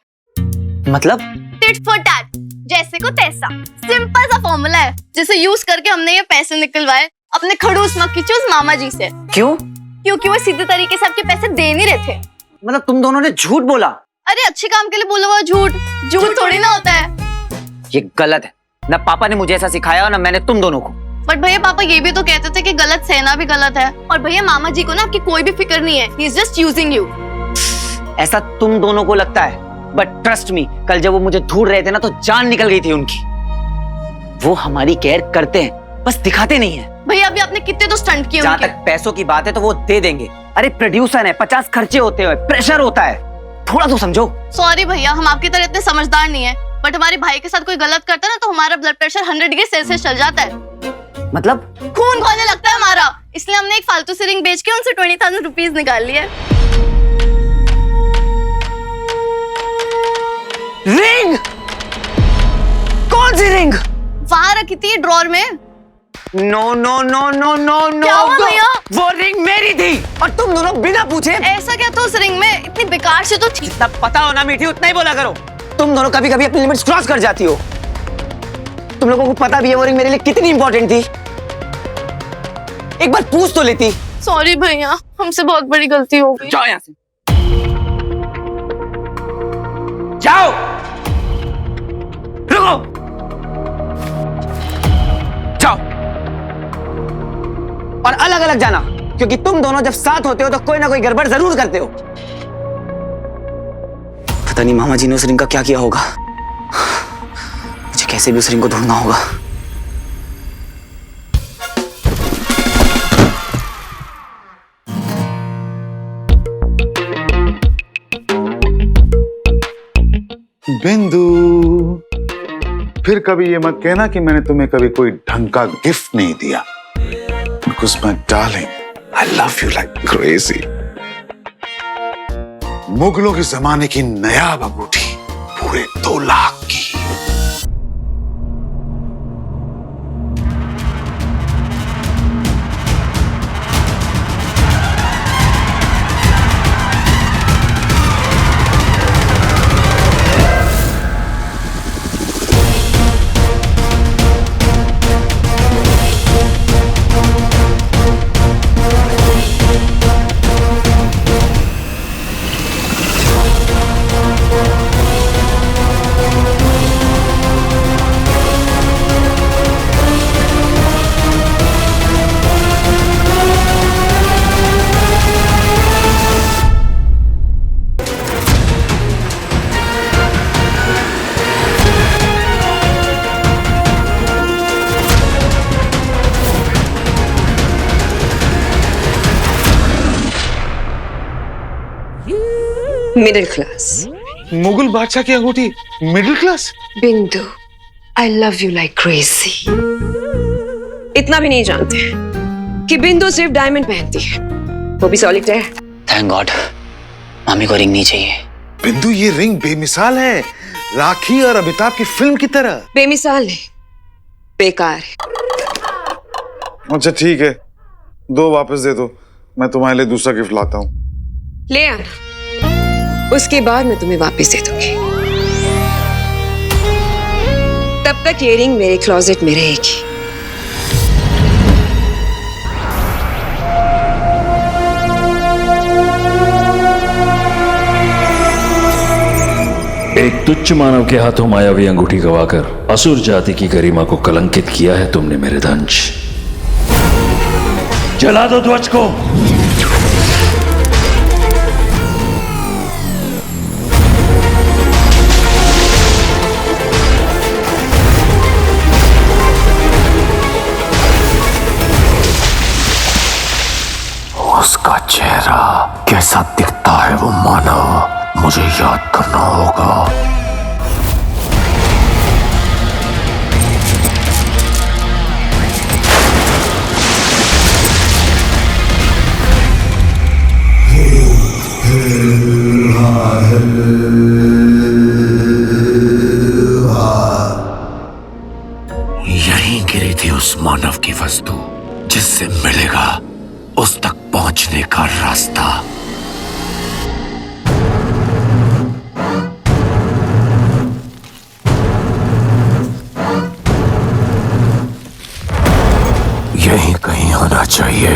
Speaker 3: मतलब?
Speaker 11: टिट फॉर टैट, जैसे को तैसा। सिंपल सा फॉर्मूला है जिसे यूज करके हमने ये पैसे निकलवाए अपने खड़ूस मक्खी चूस मामा जी से।
Speaker 3: क्यों?
Speaker 11: क्योंकि वो सीधे तरीके से आपके पैसे दे नहीं रहे थे।
Speaker 3: मतलब तुम दोनों ने झूठ बोला?
Speaker 11: अरे अच्छे काम के लिए बोला हुआ झूठ थोड़ी ना होता है।
Speaker 3: ये गलत है। ना पापा ने मुझे ऐसा सिखाया और ना मैंने तुम दोनों को।
Speaker 11: बट भैया पापा ये भी तो कहते थे कि गलत सहना भी गलत है। और भैया मामा जी को ना आपकी कोई भी फिक्र नहीं है। He is just using you.
Speaker 3: ऐसा तुम दोनों को लगता है, बट ट्रस्ट मी, कल जब वो मुझे ढूंढ रहे थे ना तो जान निकल गई थी उनकी। वो हमारी केयर करते हैं, बस दिखाते नहीं है।
Speaker 11: भैया अभी आपने कितने तो स्टंट किए
Speaker 3: जहाँ
Speaker 11: उनके।
Speaker 3: तक पैसों की बात है तो वो दे देंगे। अरे प्रोड्यूसर है, 50 खर्चे होते हैं, प्रेशर होता है, थोड़ा तो समझो।
Speaker 11: सॉरी भैया, हम आपकी तरह इतने समझदार नहीं है। बट हमारे भाई के साथ कोई गलत करता है ना तो हमारा ब्लड प्रेशर 100 डिग्री सेल्सियस चल जाता है।
Speaker 3: मतलब?
Speaker 11: खून खोलने लगता है हमारा। इसलिए हमने एक फालतू सी रिंग बेच के उनसे 20,000 रुपीज निकाल लिए।
Speaker 3: रिंग? कौन सी रिंग?
Speaker 11: वहां रखी थी ड्रॉर में।
Speaker 3: No no no no no no.
Speaker 11: क्या हुआ भैया?
Speaker 3: वो रिंग मेरी थी और तुम दोनों बिना पूछे।
Speaker 11: ऐसा क्या था उस रिंग में? इतनी बेकार से तो थी।
Speaker 3: जितना पता हो ना मीठी उतना ही बोला करो। तुम दोनों कभी कभी अपनी लिमिट्स क्रॉस कर जाती हो। तुम लोगों को पता भी है वो रिंग मेरे लिए कितनी इंपॉर्टेंट थी। एक बार पूछ तो लेती।
Speaker 11: सॉरी भैया, हमसे बहुत बड़ी गलती हो गई।
Speaker 3: जाओ यहाँ से, जाओ। रुको, जाओ और अलग अलग जाना, क्योंकि तुम दोनों जब साथ होते हो तो कोई ना कोई गड़बड़ जरूर करते हो। पता नहीं मामा जी ने उस रिंग का क्या किया होगा। मुझे कैसे भी उस रिंग को ढूंढना होगा।
Speaker 9: बिंदु, फिर कभी ये मत कहना कि मैंने तुम्हें कभी कोई ढंग का गिफ्ट नहीं दिया। Because my darling, I love you like crazy. मुगलों के जमाने की नायाब अंगूठी, पूरे 2 लाख की।
Speaker 14: Middle class.
Speaker 9: मुगल बादशाह की अंगूठी मिडिल क्लास?
Speaker 14: बिंदु, I love you like crazy. इतना भी नहीं जानते कि बिंदु सिर्फ डायमंड पहनती है, वो भी सॉलिटेयर।
Speaker 2: थैंक गॉड मामी को रिंग नहीं चाहिए।
Speaker 9: बिंदु, ये रिंग बेमिसाल है, राखी और अमिताभ की फिल्म की तरह।
Speaker 14: बेमिसाल नहीं, बेकार है।
Speaker 9: अच्छा ठीक है, दो वापस दे दो, मैं तुम्हारे लिए दूसरा गिफ्ट लाता हूँ।
Speaker 14: ले आना, उसके बाद मैं तुम्हें वापस दे दूंगी। तब तक ये रिंग मेरे क्लोजेट में रहेगी।
Speaker 1: एक तुच्छ मानव के हाथों मायावी अंगूठी गवाकर असुर जाति की गरिमा को कलंकित किया है तुमने मेरे दंश। जला दो ध्वज को।
Speaker 15: उसका चेहरा कैसा दिखता है वो मानव, मुझे याद करना होगा। यहीं गिरी थी उस मानव की वस्तु जिससे मिलेगा उस तक पहुंचने का रास्ता। यहीं कहीं होना चाहिए।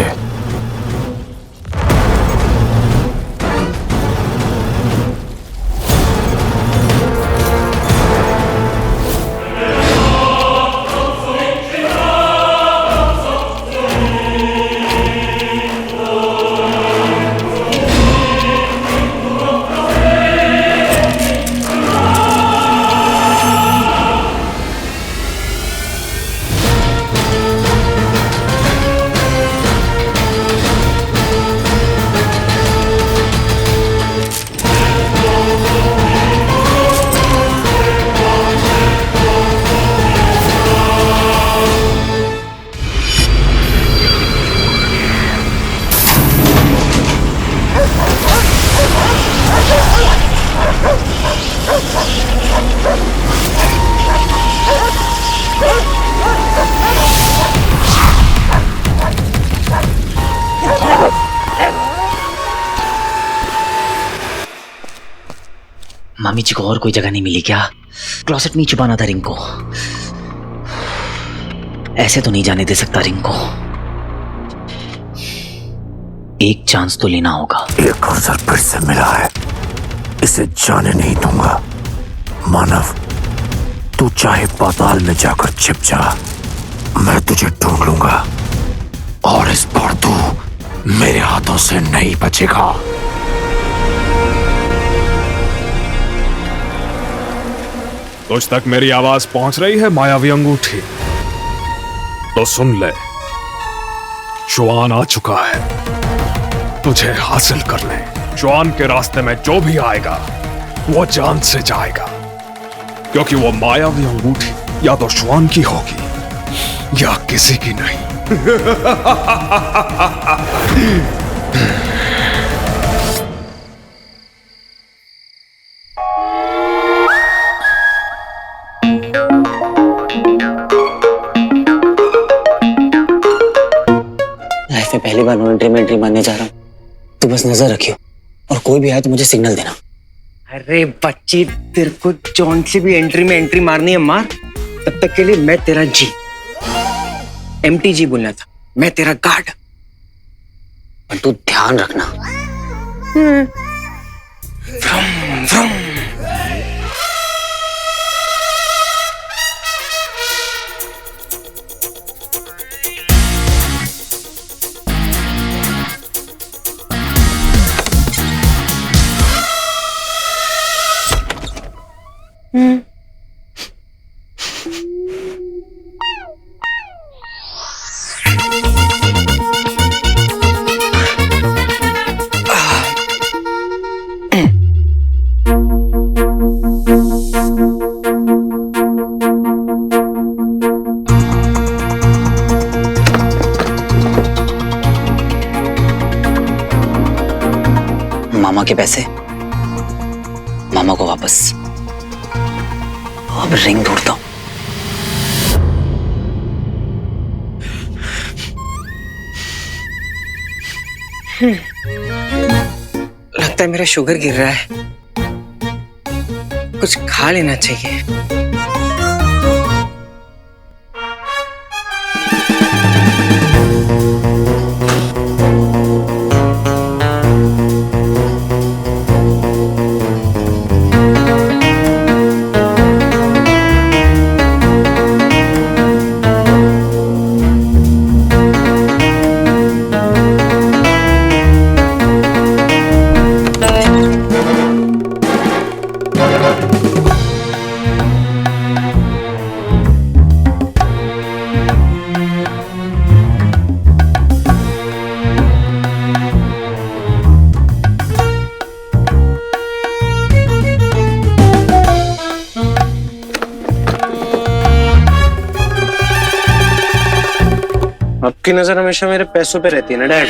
Speaker 2: मामी जी को और कोई जगह नहीं मिली क्या? क्लोसेट में ही छुपाना था रिंग को। ऐसे तो नहीं जाने दे सकता रिंग को। एक चांस तो लेना होगा।
Speaker 15: एक अवसर फिर से मिला है, इसे जाने नहीं दूंगा। मानव, तू चाहे पाताल में जाकर छिप जा, मैं तुझे ढूंढ लूंगा और इस बार तू मेरे हाथों से नहीं बचेगा।
Speaker 13: तुझ तक मेरी आवाज पहुंच रही है मायावी अंगूठी? तो सुन ले, शुआन आ चुका है तुझे हासिल करने। शुआन के रास्ते में जो भी आएगा वो जान से जाएगा, क्योंकि वो मायावी अंगूठी या तो शुआन की होगी या किसी की नहीं।
Speaker 2: लाइफ में पहली बार वॉलंटरी में एंट्री मारने जा रहा हूँ, तो बस नजर रखियो और कोई भी आए तो मुझे सिग्नल देना।
Speaker 8: अरे बच्ची, तेरे को जॉन से भी एंट्री में एंट्री मारनी है मार। तब तक के लिए मैं तेरा जी, MTG बोलना था, मैं तेरा गार्ड।
Speaker 2: पर तू ध्यान रखना।
Speaker 8: व्रम, व्रम।
Speaker 3: मामा के पैसे मामा को वापस। अब रिंग ढूंढता हूं।
Speaker 8: लगता है मेरा शुगर गिर रहा है, कुछ खा लेना चाहिए।
Speaker 16: आपकी नजर हमेशा मेरे पैसों पे रहती है ना डैड,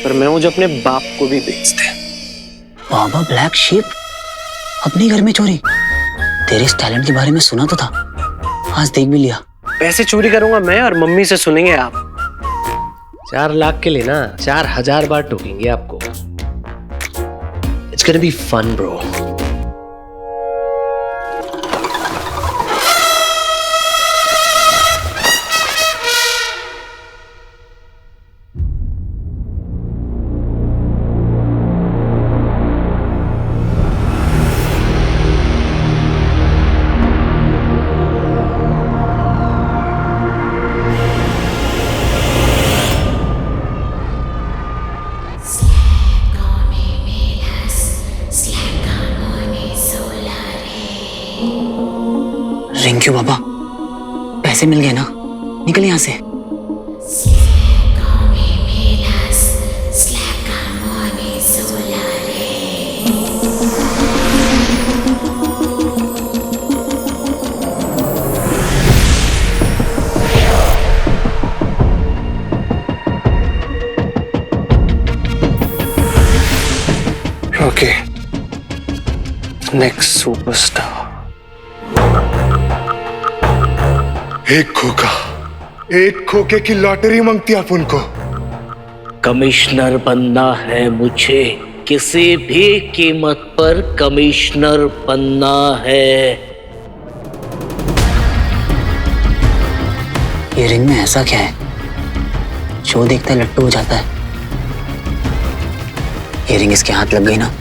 Speaker 16: पर मैं मुझे अपने बाप को भी बेचते हैं।
Speaker 3: बाबा ब्लैक शीप, अपने घर में चोरी? तेरे इस टैलेंट के बारे में सुना तो था, आज देख भी लिया।
Speaker 16: पैसे चोरी करूंगा मैं और मम्मी से सुनेंगे आप। 4 लाख के लिए ना 4000 बार टोकेंगे आपको। It's gonna be fun bro.
Speaker 3: Ring क्यों बाबा? पैसे मिल गए ना, निकल यहां से।
Speaker 16: Okay, next superstar.
Speaker 15: एक खोके की लॉटरी मांगती अपन को।
Speaker 6: कमिश्नर बनना है मुझे, किसी भी कीमत पर कमिश्नर बनना है।
Speaker 3: ये रिंग में ऐसा क्या है, जो देखता है लट्टू हो जाता है? ये रिंग इसके हाथ लग गई ना,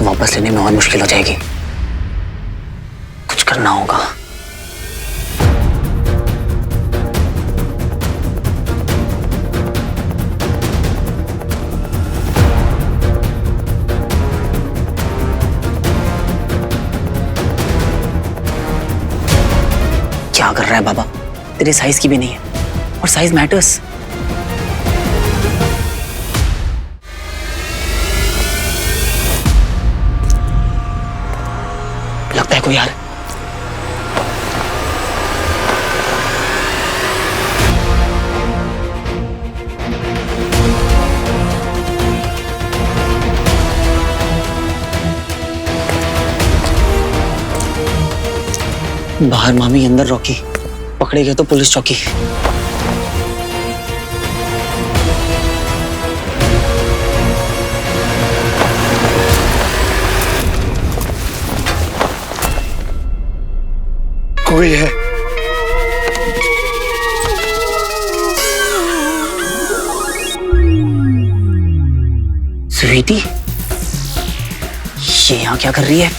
Speaker 3: वापस लेने में और मुश्किल हो जाएगी। कुछ करना होगा। क्या कर रहा है बाबा? तेरे साइज की भी नहीं है, और साइज मैटर्स। लगता है कोई यार। बाहर मामी, अंदर रॉकी। पकड़े गए तो पुलिस चौकी।
Speaker 15: कोई है।
Speaker 3: स्वीटी, ये यहां क्या कर रही है?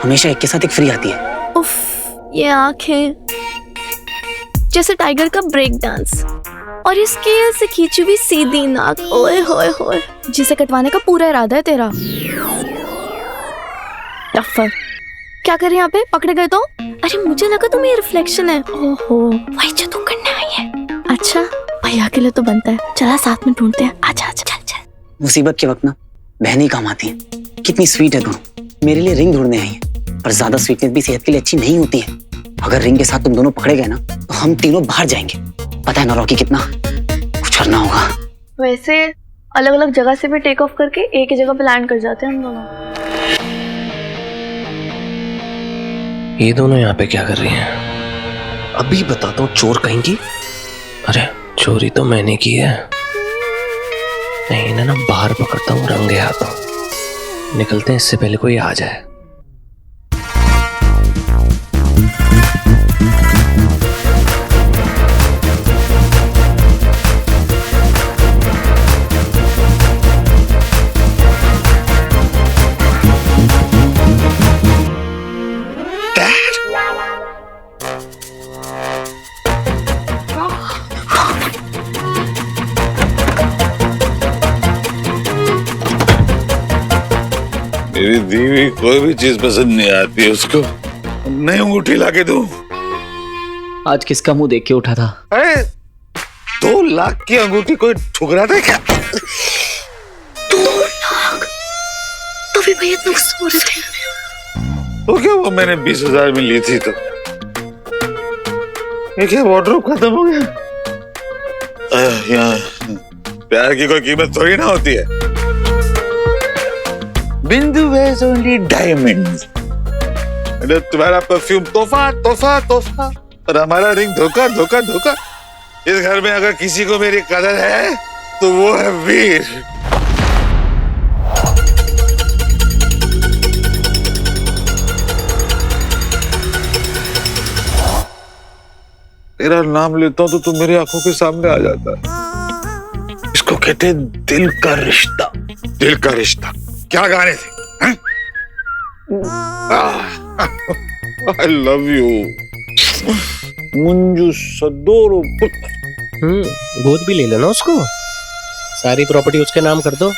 Speaker 3: हमेशा एक के साथ एक फ्री आती है।
Speaker 11: उफ, ये आंखें जैसे टाइगर का ब्रेक डांस, और इस स्केल से खींची हुई सीधी नाक। ओए होए होए, जिसे कटवाने का पूरा इरादा है तेरा। टफर, क्या कर रहे हैं यहाँ पे? पकड़े गए तो? अरे मुझे लगा तुम्हें रिफ्लेक्शन है। ओहो, वही जो तुम करने आई है। अच्छा, भैया के लिए तो बनता है। चला साथ में ढूंढते हैं। आजा आजा, चल चल।
Speaker 3: मुसीबत के वक्त ना
Speaker 2: बहन ही काम आती है। कितनी स्वीट है दोनों, मेरे लिए रिंग ढूंढने आई है। पर ज्यादा स्वीटनेस भी सेहत के लिए अच्छी नहीं होती है। अगर रिंग के साथ तुम दोनों पकड़े गए ना तो हम तीनों बाहर जाएंगे। पता है ना रॉकी, कितना कुछ करना होगा।
Speaker 17: वैसे अलग अलग जगह से भी टेक ऑफ करके एक ही जगह पे लैंड कर जाते हैं हम दोनों।
Speaker 16: ये दोनों यहाँ पे क्या कर रही हैं? अभी बताता हूँ चोर कहेंगी। अरे चोरी तो मैंने की है। नहीं इन्हें ना बाहर पकड़ता हूँ रंगे हाथों। निकलते हैं इससे पहले कोई आ जाए।
Speaker 9: मेरी दीवी कोई भी चीज पसंद नहीं आती है उसको। नई अंगूठी लाके दूं?
Speaker 2: आज किसका मुंह देख के उठा था?
Speaker 9: अरे 2 लाख की अंगूठी कोई ठुकरा था क्या?
Speaker 11: 2 लाख? तो फिर भैया इतना गुस्सा हो रहे थे?
Speaker 9: वो क्या, वो मैंने 20,000 में ली थी तो। ये क्या वार्डरोब खत्म हो गया? यहाँ प्यार की कोई कीमत थोड़ी ना होती है। बिंदु wears only diamonds। तुम्हारा परफ्यूम तोहफा तोहफा तोहफा और हमारा रिंग धोखा धोखा धोखा। इस घर में अगर किसी को मेरी कदर है तो वो है वीर। तेरा नाम लेता हूं तो तू मेरी आंखों के सामने आ जाता है। इसको कहते हैं दिल का रिश्ता। दिल का रिश्ता क्या गाने थे? I love you मुंजू सदोरो पुत्र।
Speaker 16: गोद भी ले लेना उसको। सारी प्रॉपर्टी उसके नाम कर दो।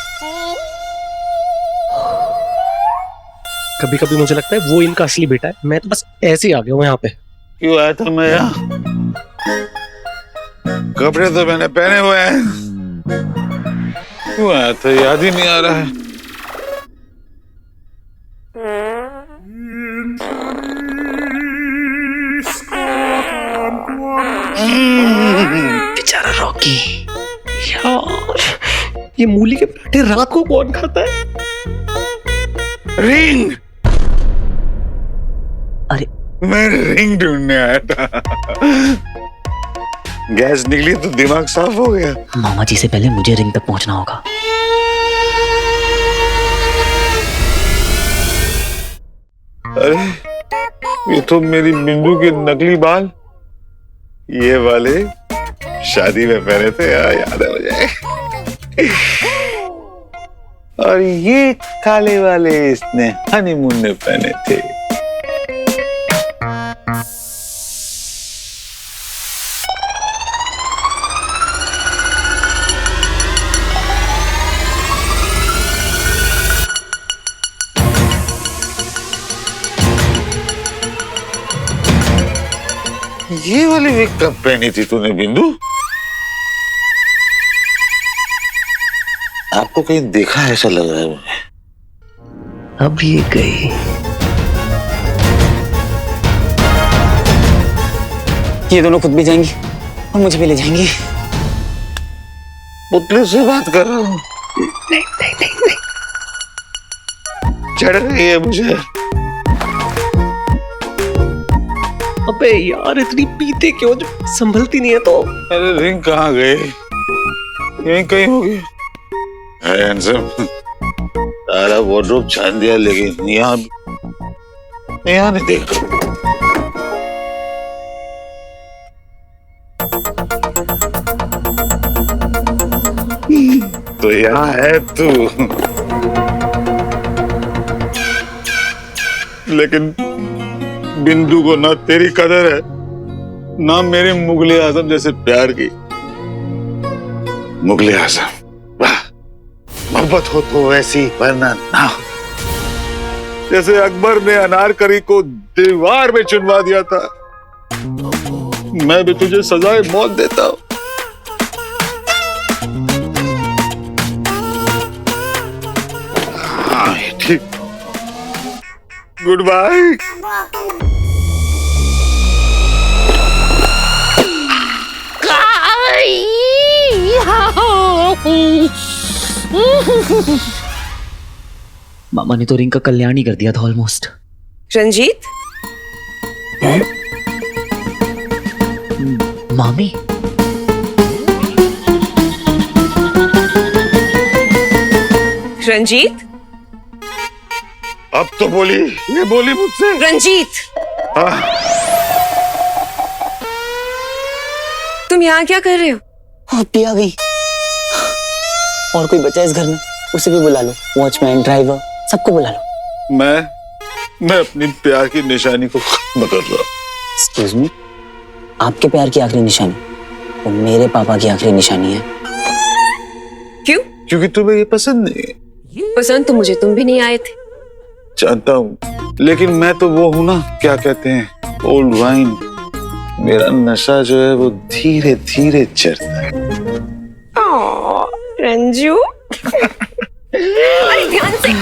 Speaker 16: कभी कभी मुझे लगता है वो इनका असली बेटा है। मैं तो बस ऐसे ही आ गया हूँ यहाँ पे।
Speaker 9: क्यों आया था मैं यहाँ? कपड़े तो मैंने पहने हुए हैं। क्यों आया था याद ही नहीं आ रहा है।
Speaker 2: बेचारा रॉकी।
Speaker 16: यार ये मूली के पराठे रात को कौन खाता है?
Speaker 9: रिंग।
Speaker 2: अरे
Speaker 9: मैं रिंग ढूंढने आया था। गैस निकली तो दिमाग साफ हो गया।
Speaker 2: मामा जी से पहले मुझे रिंग तक पहुंचना होगा।
Speaker 9: अरे ये तो मेरी बिंदु के नकली बाल। ये वाले शादी में पहने थे, याद है मुझे। और ये काले वाले इसने हनीमून में पहने थे। ये वाली विग कब पहनी थी तूने बिंदु? आपको कहीं देखा ऐसा लग रहा है मुझे।
Speaker 16: अब ये गई।
Speaker 2: ये दोनों खुद भी जाएंगी और मुझे भी ले जाएंगी।
Speaker 9: पुतले से बात कर रहा हूँ।
Speaker 16: नहीं नहीं नहीं नहीं।
Speaker 9: चढ़ रही है मुझे।
Speaker 16: अबे यार इतनी पीते क्यों जो संभलती नहीं है तो?
Speaker 9: अरे रिंग कहाँ गए? यहीं कहीं होगी। हैंडसम सारा वार्डरोब छान दिया लेकिन यहाँ नहीं देखा। तो यहाँ है तू। लेकिन बिंदु को ना तेरी कदर है ना मेरे मुगले आजम जैसे प्यार की। मुगले आजम वाह, मोहब्बत हो तो वैसी वरना ना हो। जैसे अकबर ने अनारकली को दीवार में चुनवा दिया था, मैं भी तुझे सजाए मौत देता हूं। Good bye.
Speaker 3: मामा ने तो रिंग का कल्याण ही कर दिया था ऑलमोस्ट।
Speaker 14: रंजीत,
Speaker 3: मामी,
Speaker 14: रंजीत,
Speaker 9: अब तो बोली, ये बोली मुझसे।
Speaker 14: रंजीत,
Speaker 9: हाँ।
Speaker 14: तुम यहाँ क्या कर रहे हो?
Speaker 3: अभी आ गई। और कोई बचा इस घर में, उसे भी बुला लो, वॉचमैन, ड्राइवर, सबको बुला लो।
Speaker 9: मैं अपनी प्यार की निशानी को खत्म कर रहा हूँ।
Speaker 3: एक्सक्यूज मी, आपके प्यार की आखिरी निशानी वो मेरे पापा की आखिरी निशानी है।
Speaker 14: क्यों?
Speaker 9: क्योंकि तुम्हें ये पसंद नहीं है।
Speaker 14: पसंद तो मुझे तुम भी नहीं आए थे।
Speaker 9: जानता हूँ, लेकिन मैं तो वो हूँ ना, क्या कहते हैं, ओल्ड वाइन। मेरा नशा जो है वो धीरे धीरे चढ़ता है।
Speaker 14: रंजू, अरे ध्यान से।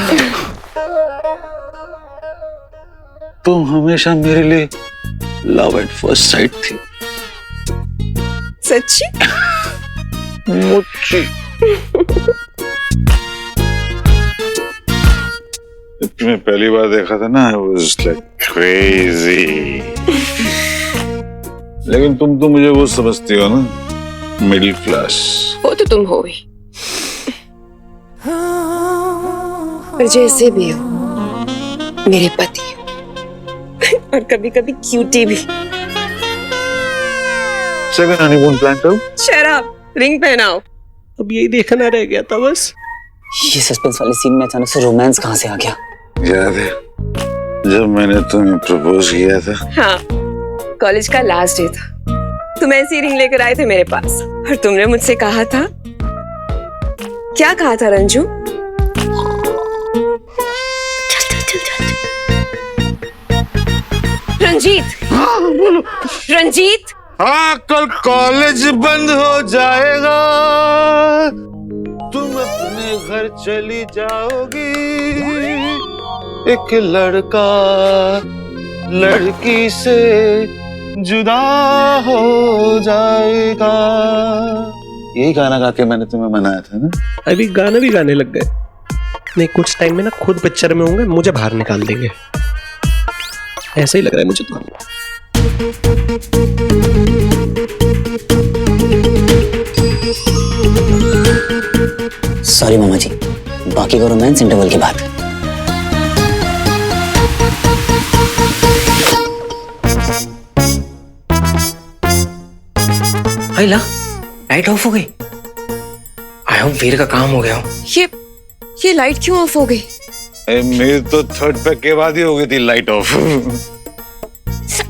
Speaker 9: तुम हमेशा मेरे लिए लव एट फर्स्ट साइट थी।
Speaker 14: सच्ची?
Speaker 9: मुझे तुम्हें पहली बार देखा था ना, I was like crazy। लेकिन तुम तो मुझे वो समझती हो ना, मिडिल क्लास।
Speaker 14: वो तो तुम हो ही, पर जैसे भी हो मेरे पति हो, और कभी कभी क्यूटी भी।
Speaker 9: सेकंड हनीमून प्लान करो।
Speaker 14: शराब, रिंग पहनाओ।
Speaker 16: अब यही देखना रह गया था बस।
Speaker 3: ये सस्पेंस वाले सीन में अचानक से रोमांस कहाँ से आ गया?
Speaker 9: याद है जब मैंने तुम्हें प्रपोज किया था?
Speaker 14: हाँ, कॉलेज का लास्ट डे था। तुम ऐसी रिंग लेकर आए थे मेरे पास, और तुमने मुझसे कहा था, क्या कहा था रंजू? रंजीत, रंजीत,
Speaker 9: हाँ, कल कॉलेज बंद हो जाएगा, तुम अपने घर चली जाओगी, एक लड़का लड़की से जुदा हो जाएगा। यही गाना गा के मैंने तुम्हें मनाया था ना।
Speaker 16: अभी गाना भी गाने लग गए। नहीं, कुछ टाइम में ना खुद पिक्चर में होंगे, मुझे बाहर निकाल देंगे। ऐसा ही लग रहा है मुझे तो।
Speaker 3: सॉरी मामा जी, बाकी का रोमांस इंटरवल के बाद।
Speaker 8: ला, लाइट ऑफ हो गई। आई होप वीर का काम हो गया हो।
Speaker 14: ये लाइट क्यों ऑफ हो गई?
Speaker 9: मेरी तो थर्ड पैक के बाद ही हो गई थी लाइट ऑफ।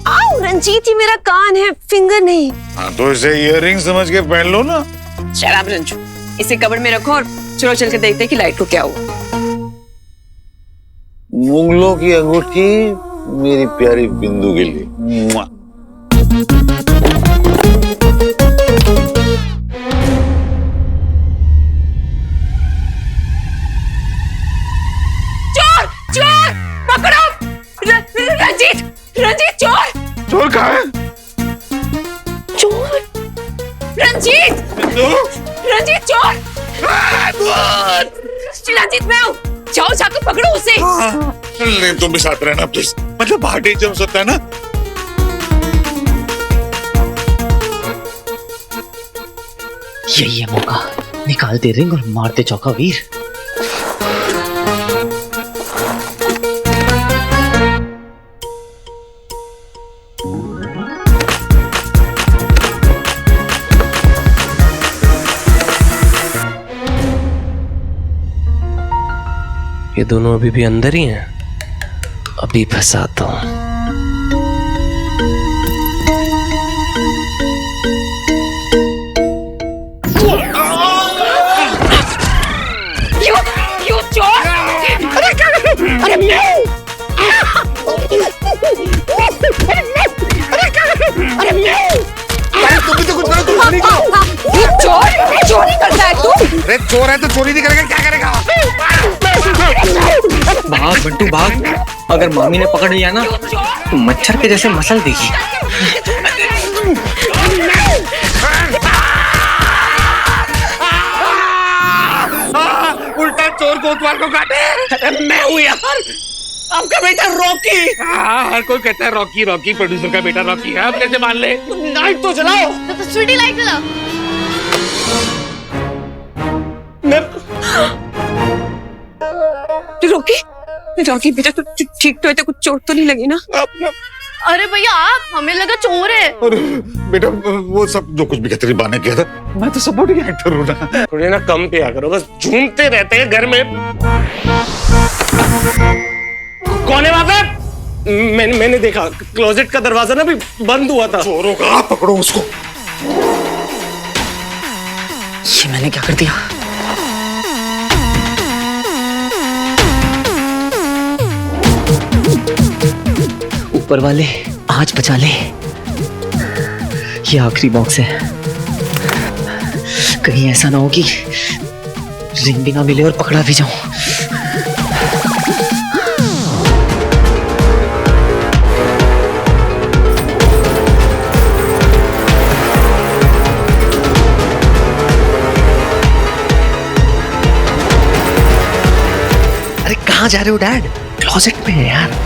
Speaker 14: आओ रंजीत, ये मेरा कान है, फिंगर नहीं।
Speaker 9: हाँ, तो इसे इयररिंग समझ के पहन लो ना।
Speaker 14: शराब रंजू, इसे कबड़ में रखो और चलो चल के देखते हैं कि लाइट को क्या हुआ।
Speaker 9: मुंगलों की अंगूठी मेरी प्यारी बिंदु के लिए। मुआ।
Speaker 14: चोर, चोर, पकड़ो! रंजीत, रंजीत, चोर!
Speaker 9: चोर कहाँ है?
Speaker 14: चोर! रंजीत! रंजीत, चोर! रंजीत, मैं हूँ। जाओ, जाकर पकड़ो उसे।
Speaker 9: नहीं, तुम भी साथ रहना प्लीज। मतलब बाहर डेंजर हो सकता है ना।
Speaker 3: यही है मौका, निकालते रिंग और मारते चौका वीर।
Speaker 16: ये दोनों अभी भी अंदर ही हैं। अभी फंसाता हूं।
Speaker 14: You चोर! अरे क्या कर रहे हो? अरे मैं! अरे क्या कर रहे हो? अरे मैं!
Speaker 9: अरे तुम भी तो कुछ करो, तुम चोरी करो।
Speaker 14: ये चोर, चोरी करता है तू?
Speaker 9: अरे चोर है तो चोरी नहीं करेगा, क्या करेगा?
Speaker 8: भाग बंटू भाग, अगर मामी ने पकड़ लिया ना तो मच्छर के जैसे मसल देगी।
Speaker 5: उल्टा चोर कोतवाल को काटे। मैं हूँ यार, आपका बेटा रॉकी। हर कोई कहता है रॉकी रॉकी, प्रोड्यूसर का बेटा रॉकी है। आप कैसे मान ले? लाइट तो जलाओ।
Speaker 17: तो स्वीटी लाइट जलाओ।
Speaker 14: रॉकी बेटा तो ठीक तो है, तो कुछ चोट तो नहीं लगी ना?
Speaker 17: अरे भैया आप, हमें लगा चोर है।
Speaker 9: अरे बेटा वो सब जो कुछ भी तेरी बा ने किया था, मैं तो सपोर्टिंग एक्टर हूँ ना।
Speaker 5: थोड़ी ना कम पिया करो, बस झूमते रहते हैं घर में। कौन है वहां पे? मैंने देखा क्लोजेट का दरवाजा ना भी बंद हुआ था।
Speaker 9: चोरों का पकड़ो उसको।
Speaker 3: ये मैंने क्या कर दिया? ऊपर वाले आज बचा ले, ये आखिरी बॉक्स है। कहीं ऐसा ना हो कि रिंग भी ना मिले और पकड़ा भी जाऊं।
Speaker 16: अरे कहाँ जा रहे हो डैड?
Speaker 3: क्लोजेट में है यार।